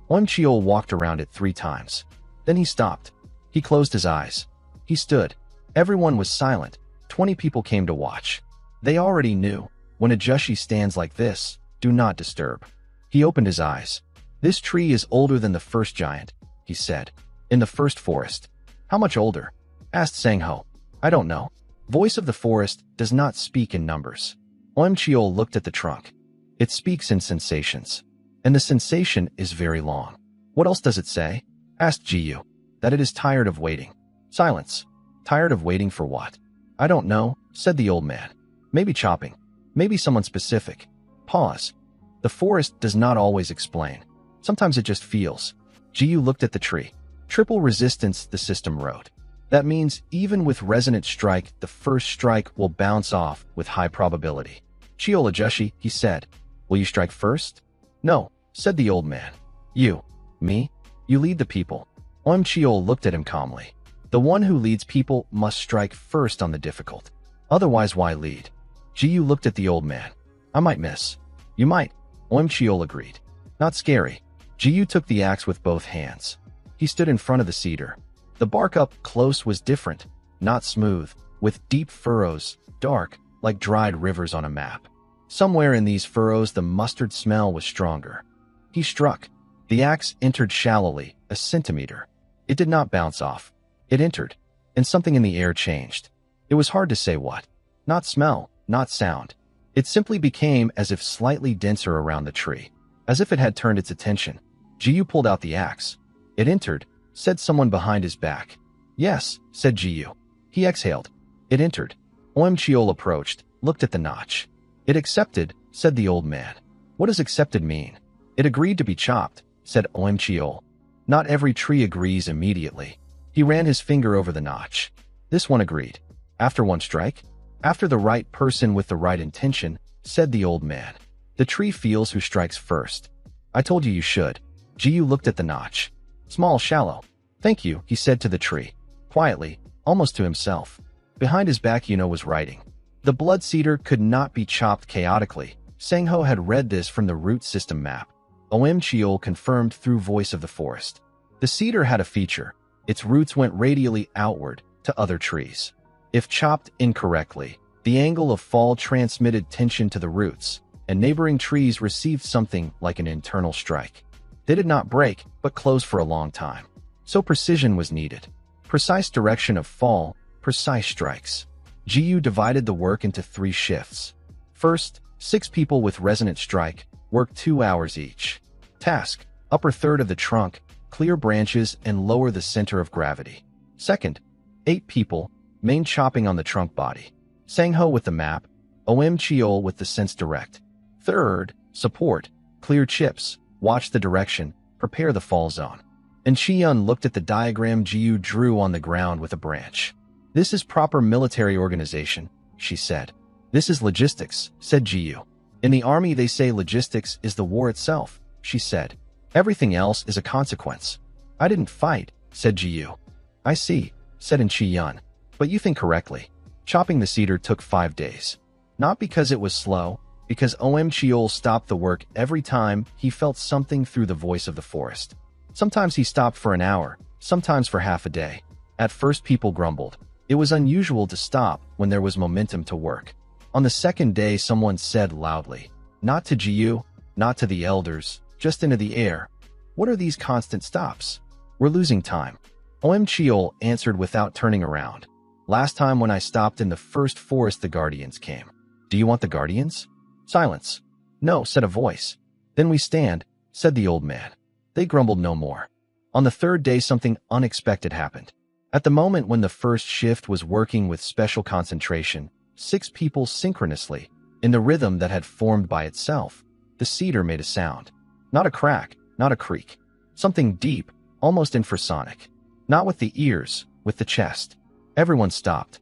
Speaker 1: Onchiol walked around it 3 times. Then he stopped. He closed his eyes. He stood. Everyone was silent. 20 people came to watch. They already knew, when Ajushi stands like this, do not disturb. He opened his eyes. This tree is older than the first giant, he said. In the first forest. How much older? Asked Sangho. I don't know. Voice of the forest does not speak in numbers. Onchiol looked at the trunk. It speaks in sensations. And the sensation is very long. What else does it say? Asked Jiyu. That it is tired of waiting. Silence. Tired of waiting for what? I don't know, said the old man. Maybe chopping. Maybe someone specific. Pause. The forest does not always explain. Sometimes it just feels. Jiyu looked at the tree. Triple resistance, the system wrote. That means even with resonant strike, the first strike will bounce off with high probability. Chiol Ajushi, he said. Will you strike first? No, said the old man. You. Me? You lead the people. Chiol looked at him calmly. The one who leads people must strike first on the difficult. Otherwise, why lead? Jiyu looked at the old man. I might miss. You might. Chiol agreed. Not scary. Jiyu took the axe with both hands. He stood in front of the cedar. The bark up close was different, not smooth, with deep furrows, dark, like dried rivers on a map. Somewhere in these furrows the mustard smell was stronger. He struck. The axe entered shallowly, a centimeter. It did not bounce off. It entered, and something in the air changed. It was hard to say what. Not smell, not sound. It simply became as if slightly denser around the tree, as if it had turned its attention. Jiyu pulled out the axe. It entered, said someone behind his back. Yes, said Jiyu. He exhaled. It entered. Chiol approached, looked at the notch. It accepted, said the old man. What does accepted mean? It agreed to be chopped, said Chiol. Not every tree agrees immediately. He ran his finger over the notch. This one agreed. After one strike? After the right person with the right intention, said the old man. The tree feels who strikes first. I told you should. Jiyu looked at the notch. Small, shallow. Thank you, he said to the tree. Quietly, almost to himself. Behind his back Yuno was writing. The blood cedar could not be chopped chaotically. Sangho had read this from the root system map. Chiol confirmed through voice of the forest. The cedar had a feature. Its roots went radially outward to other trees. If chopped incorrectly, the angle of fall transmitted tension to the roots, and neighboring trees received something like an internal strike. They did not break, but close for a long time. So precision was needed. Precise direction of fall, precise strikes. Jiyu divided the work into 3 shifts. First, 6 people with resonant strike worked 2 hours each. Task, upper third of the trunk, clear branches and lower the center of gravity. Second, 8 people, main chopping on the trunk body. Sangho with the map, Chiol with the sense direct. Third, support, clear chips, watch the direction, prepare the fall zone. And Chiyun looked at the diagram Jiyu drew on the ground with a branch. This is proper military organization, she said. This is logistics, said Jiyu. In the army they say logistics is the war itself. she said. Everything else is a consequence. I didn't fight, said Jiyu. I see, said Chi-yun. But you think correctly. Chopping the cedar took 5 days. Not because it was slow, because Chiol stopped the work every time he felt something through the voice of the forest. Sometimes he stopped for an hour, sometimes for half a day. At first people grumbled. It was unusual to stop when there was momentum to work. On the second day someone said loudly, not to Jiyu, not to the elders, just into the air. What are these constant stops? We're losing time. Chiol answered without turning around. Last time when I stopped in the first forest the guardians came. Do you want the guardians? Silence. No, said a voice. Then we stand, said the old man. They grumbled no more. On the third day something unexpected happened. At the moment when the first shift was working with special concentration, 6 people synchronously, in the rhythm that had formed by itself, the cedar made a sound. Not a crack, not a creak. Something deep, almost infrasonic. Not with the ears, with the chest. Everyone stopped.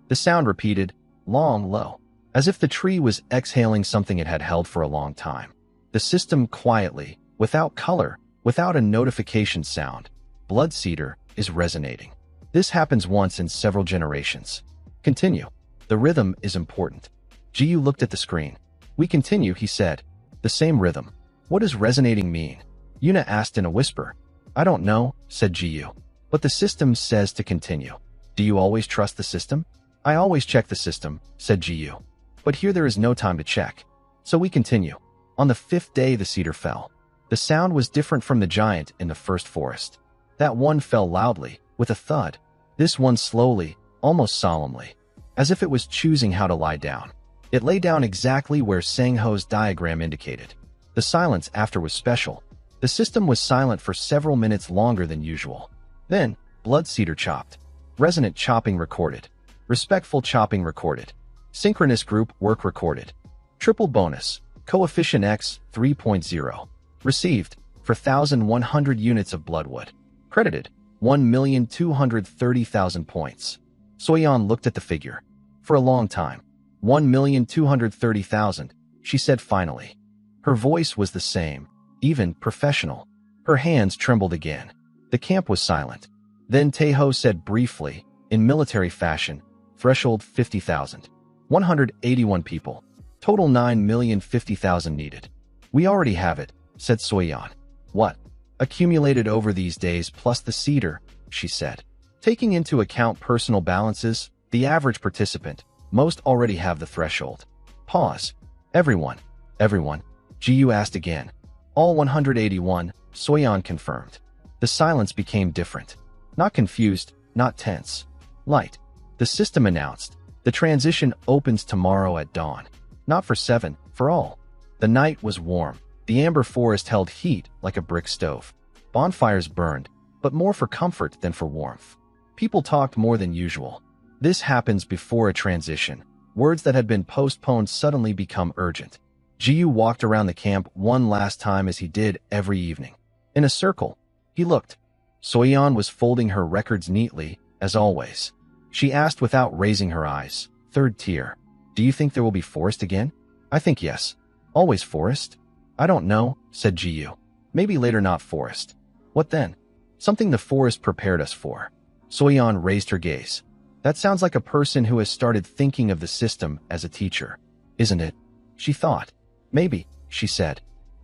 Speaker 1: The sound repeated, long, low, as if the tree was exhaling something it had held for a long time. The system quietly, without color, without a notification sound. Blood cedar is resonating. This happens once in several generations. Continue. The rhythm is important. Jiyu looked at the screen. We continue, he said. The same rhythm. What does resonating mean? Yuna asked in a whisper. I don't know, said Jiyu. But the system says to continue. Do you always trust the system? I always check the system, said Jiyu. But here there is no time to check. So we continue. On the 5th day the cedar fell. The sound was different from the giant in the first forest. That one fell loudly, with a thud. This one slowly, almost solemnly, as if it was choosing how to lie down. It lay down exactly where Sangho's diagram indicated. The silence after was special. The system was silent for several minutes longer than usual. Then, blood cedar chopped. Resonant chopping recorded. Respectful chopping recorded. Synchronous group work recorded. Triple bonus. Coefficient X 3.0. Received, for 1,100 units of bloodwood. Credited, 1,230,000 points. Soyeon looked at the figure. For a long time. 1,230,000, she said finally. Her voice was the same, even professional. Her hands trembled again. The camp was silent. Then Taeho said briefly, in military fashion, threshold 50,000. 181 people. Total 9,050,000 needed. We already have it, said Soyeon. What? Accumulated over these days plus the cedar, she said. Taking into account personal balances, the average participant, most already have the threshold. Pause. Everyone, Jiyu asked again. All 181, Soyeon confirmed. The silence became different. Not confused, not tense. Light. The system announced. The transition opens tomorrow at dawn. Not for 7, for all. The night was warm. The amber forest held heat like a brick stove. Bonfires burned, but more for comfort than for warmth. People talked more than usual. This happens before a transition. Words that had been postponed suddenly become urgent. Jiyu walked around the camp one last time as he did every evening. In a circle, he looked. Soyeon was folding her records neatly, as always. She asked without raising her eyes. 3rd tier. Do you think there will be forest again? I think yes. Always forest? I don't know, said Jiyu. Maybe later not forest. What then? Something the forest prepared us for. Soyeon raised her gaze. That sounds like a person who has started thinking of the system as a teacher. Isn't it? She thought. Maybe, she said.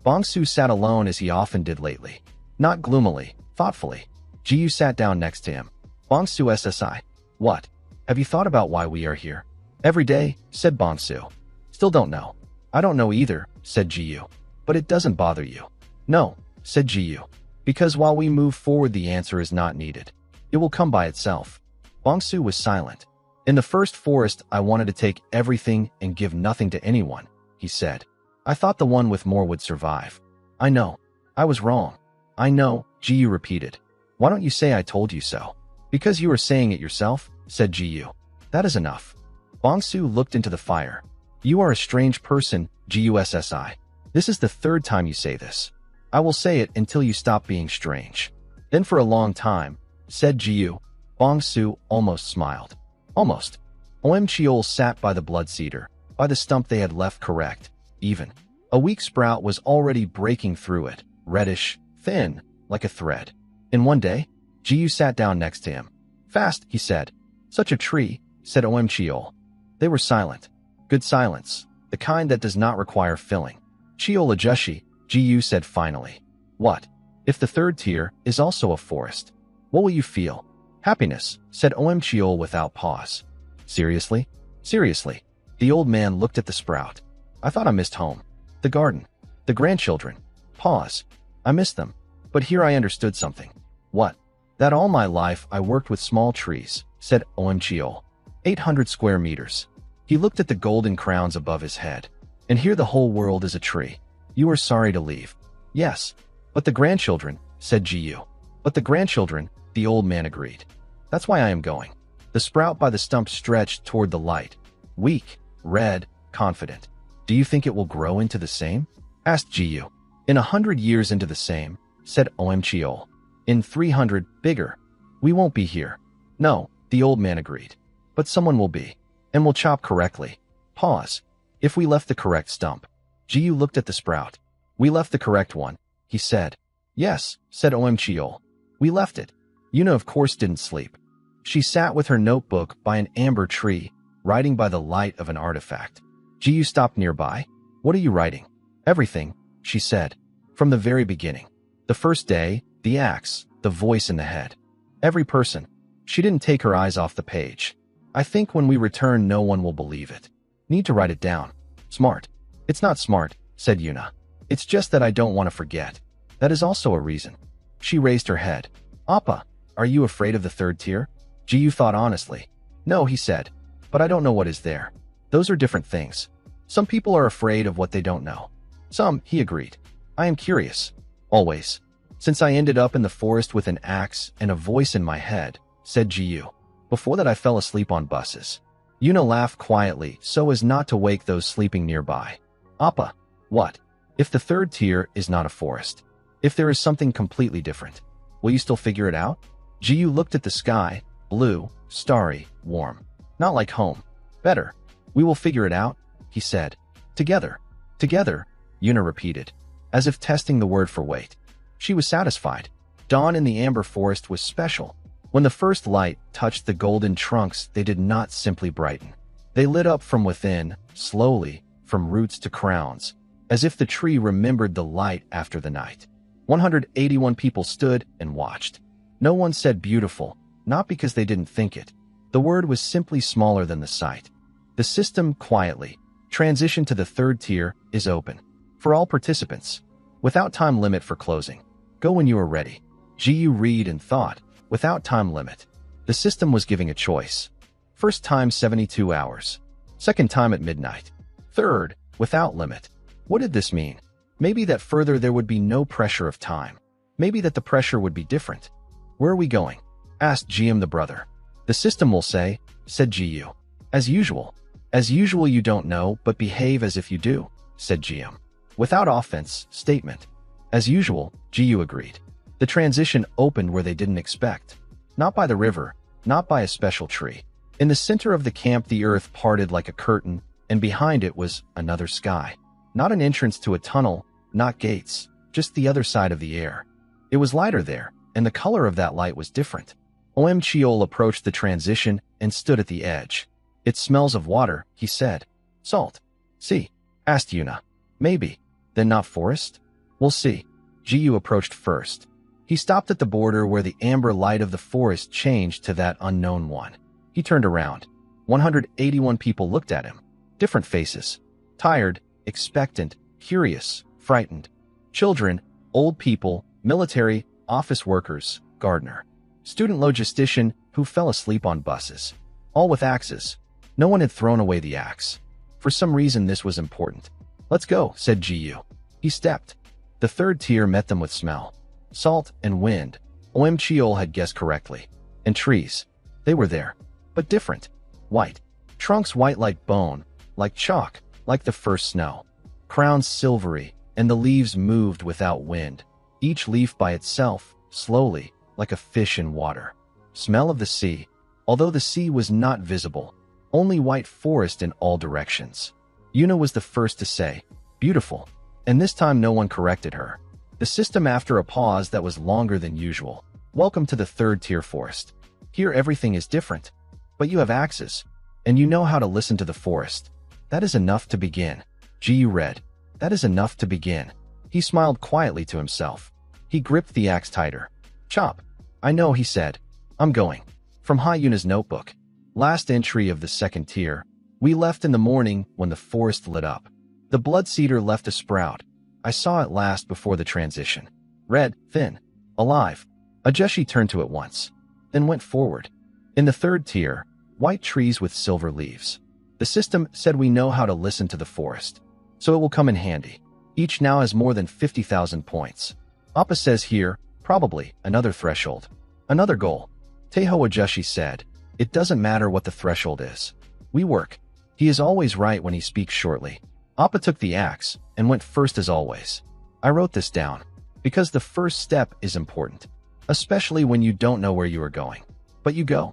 Speaker 1: Bongsu sat alone as he often did lately. Not gloomily, thoughtfully. Jiyu sat down next to him. Bongsu SSI. What? Have you thought about why we are here? Every day, said Bongsu. Still don't know. I don't know either, said Jiyu. But it doesn't bother you. No, said Jiyu. Because while we move forward the answer is not needed. It will come by itself. Bongsu was silent. In the first forest I wanted to take everything and give nothing to anyone, he said. I thought the one with more would survive. I know. I was wrong. I know, Jiyu repeated. Why don't you say I told you so? Because you are saying it yourself, said Jiyu. That is enough. Bongsu looked into the fire. You are a strange person, GUSSI. This is the 3rd time you say this. I will say it until you stop being strange. Then for a long time, said Jiyu. Bongsu almost smiled. Almost. Cheol sat by the blood cedar, by the stump they had left correct. Even. A weak sprout was already breaking through it. reddish, thin, like a thread. In one day, Jiyu sat down next to him. Fast, he said. Such a tree, said Chiol. They were silent. Good silence, the kind that does not require filling. Chiol ajushi, Jiyu said finally. What? If the third tier is also a forest, what will you feel? Happiness, said Chiol without pause. Seriously? Seriously. The old man looked at the sprout. I thought I missed home. The garden. The grandchildren. Pause. I missed them. But here I understood something. What? That all my life I worked with small trees, said Chiol. 800 square meters. He looked at the golden crowns above his head. And here the whole world is a tree. You are sorry to leave. Yes. But the grandchildren, said Jiyu. But the grandchildren, the old man agreed. That's why I am going. The sprout by the stump stretched toward the light. Weak, red, confident. Do you think it will grow into the same? Asked Jiyu. In 100 years into the same, said Chiol. In 300, bigger. We won't be here. No, the old man agreed. But someone will be. And will chop correctly. Pause. If we left the correct stump. Jiyu looked at the sprout. We left the correct one, he said. Yes, said Chiol. We left it. Yuna of course didn't sleep. She sat with her notebook by an amber tree, writing by the light of an artifact. Jiyu stopped nearby. What are you writing? Everything, she said. From the very beginning. The first day, the axe, the voice in the head. Every person. She didn't take her eyes off the page. I think when we return no one will believe it. Need to write it down. Smart. It's not smart, said Yuna. It's just that I don't want to forget. That is also a reason. She raised her head. Appa, are you afraid of the third tier? Jiyu thought honestly. No, he said. But I don't know what is there. Those are different things. Some people are afraid of what they don't know. Some, he agreed. I am curious. Always. Since I ended up in the forest with an axe and a voice in my head, said Jiyu. Before that I fell asleep on buses. Yuna laughed quietly so as not to wake those sleeping nearby. Appa, what? If the third tier is not a forest? If there is something completely different? Will you still figure it out? Jiyu looked at the sky, blue, starry, warm. Not like home. Better. We will figure it out, he said. Together. Together, Yuna repeated, as if testing the word for weight. She was satisfied. Dawn in the amber forest was special. When the first light touched the golden trunks, they did not simply brighten. They lit up from within, slowly, from roots to crowns, as if the tree remembered the light after the night. 181 people stood and watched. No one said beautiful, not because they didn't think it. The word was simply smaller than the sight. The system quietly transition to the third tier is open. For all participants. Without time limit for closing. Go when you are ready. Jiyu read and thought. Without time limit. The system was giving a choice. First time 72 hours. Second time at midnight. Third, without limit. What did this mean? Maybe that further there would be no pressure of time. Maybe that the pressure would be different. Where are we going? Asked Jiam the brother. The system will say, said Jiyu. As usual. As usual you don't know, but behave as if you do, said Jiam. Without offense, statement. As usual, Jiyu agreed. The transition opened where they didn't expect. Not by the river, not by a special tree. In the center of the camp the earth parted like a curtain, and behind it was another sky. Not an entrance to a tunnel, not gates, just the other side of the air. It was lighter there, and the color of that light was different. Chiol approached the transition and stood at the edge. It smells of water, he said. Salt. See? Asked Yuna. Maybe. Then not forest? We'll see. Jiyu approached first. He stopped at the border where the amber light of the forest changed to that unknown one. He turned around. 181 people looked at him. Different faces. Tired, expectant, curious, frightened. Children, old people, military, office workers, gardener. Student logistician who fell asleep on buses. All with axes. No one had thrown away the axe. For some reason this was important. Let's go, said Jiyu. He stepped. The third tier met them with smell. Salt and wind. Chiol had guessed correctly. And trees. They were there. But different. White. Trunks white like bone, like chalk, like the first snow. Crowns silvery, and the leaves moved without wind. Each leaf by itself, slowly, like a fish in water. Smell of the sea. Although the sea was not visible. Only white forest in all directions. Yuna was the first to say, beautiful. And this time no one corrected her. The system after a pause that was longer than usual. Welcome to the third tier forest. Here everything is different. But you have axes, and you know how to listen to the forest. That is enough to begin. Gu read. That is enough to begin. He smiled quietly to himself. He gripped the axe tighter. Chop. I know, he said. I'm going. From Hyuna's notebook. Last entry of the second tier. We left in the morning when the forest lit up. The blood cedar left a sprout. I saw it last before the transition. Red, thin, alive. Ajeshi turned to it once, then went forward. In the third tier, white trees with silver leaves. The system said we know how to listen to the forest, so it will come in handy. Each now has more than 50,000 points. Appa says here, probably, another threshold. Another goal. Teiho Ajeshi said, it doesn't matter what the threshold is. We work. He is always right when he speaks shortly. Appa took the axe and went first as always. I wrote this down because the first step is important, especially when you don't know where you are going. But you go.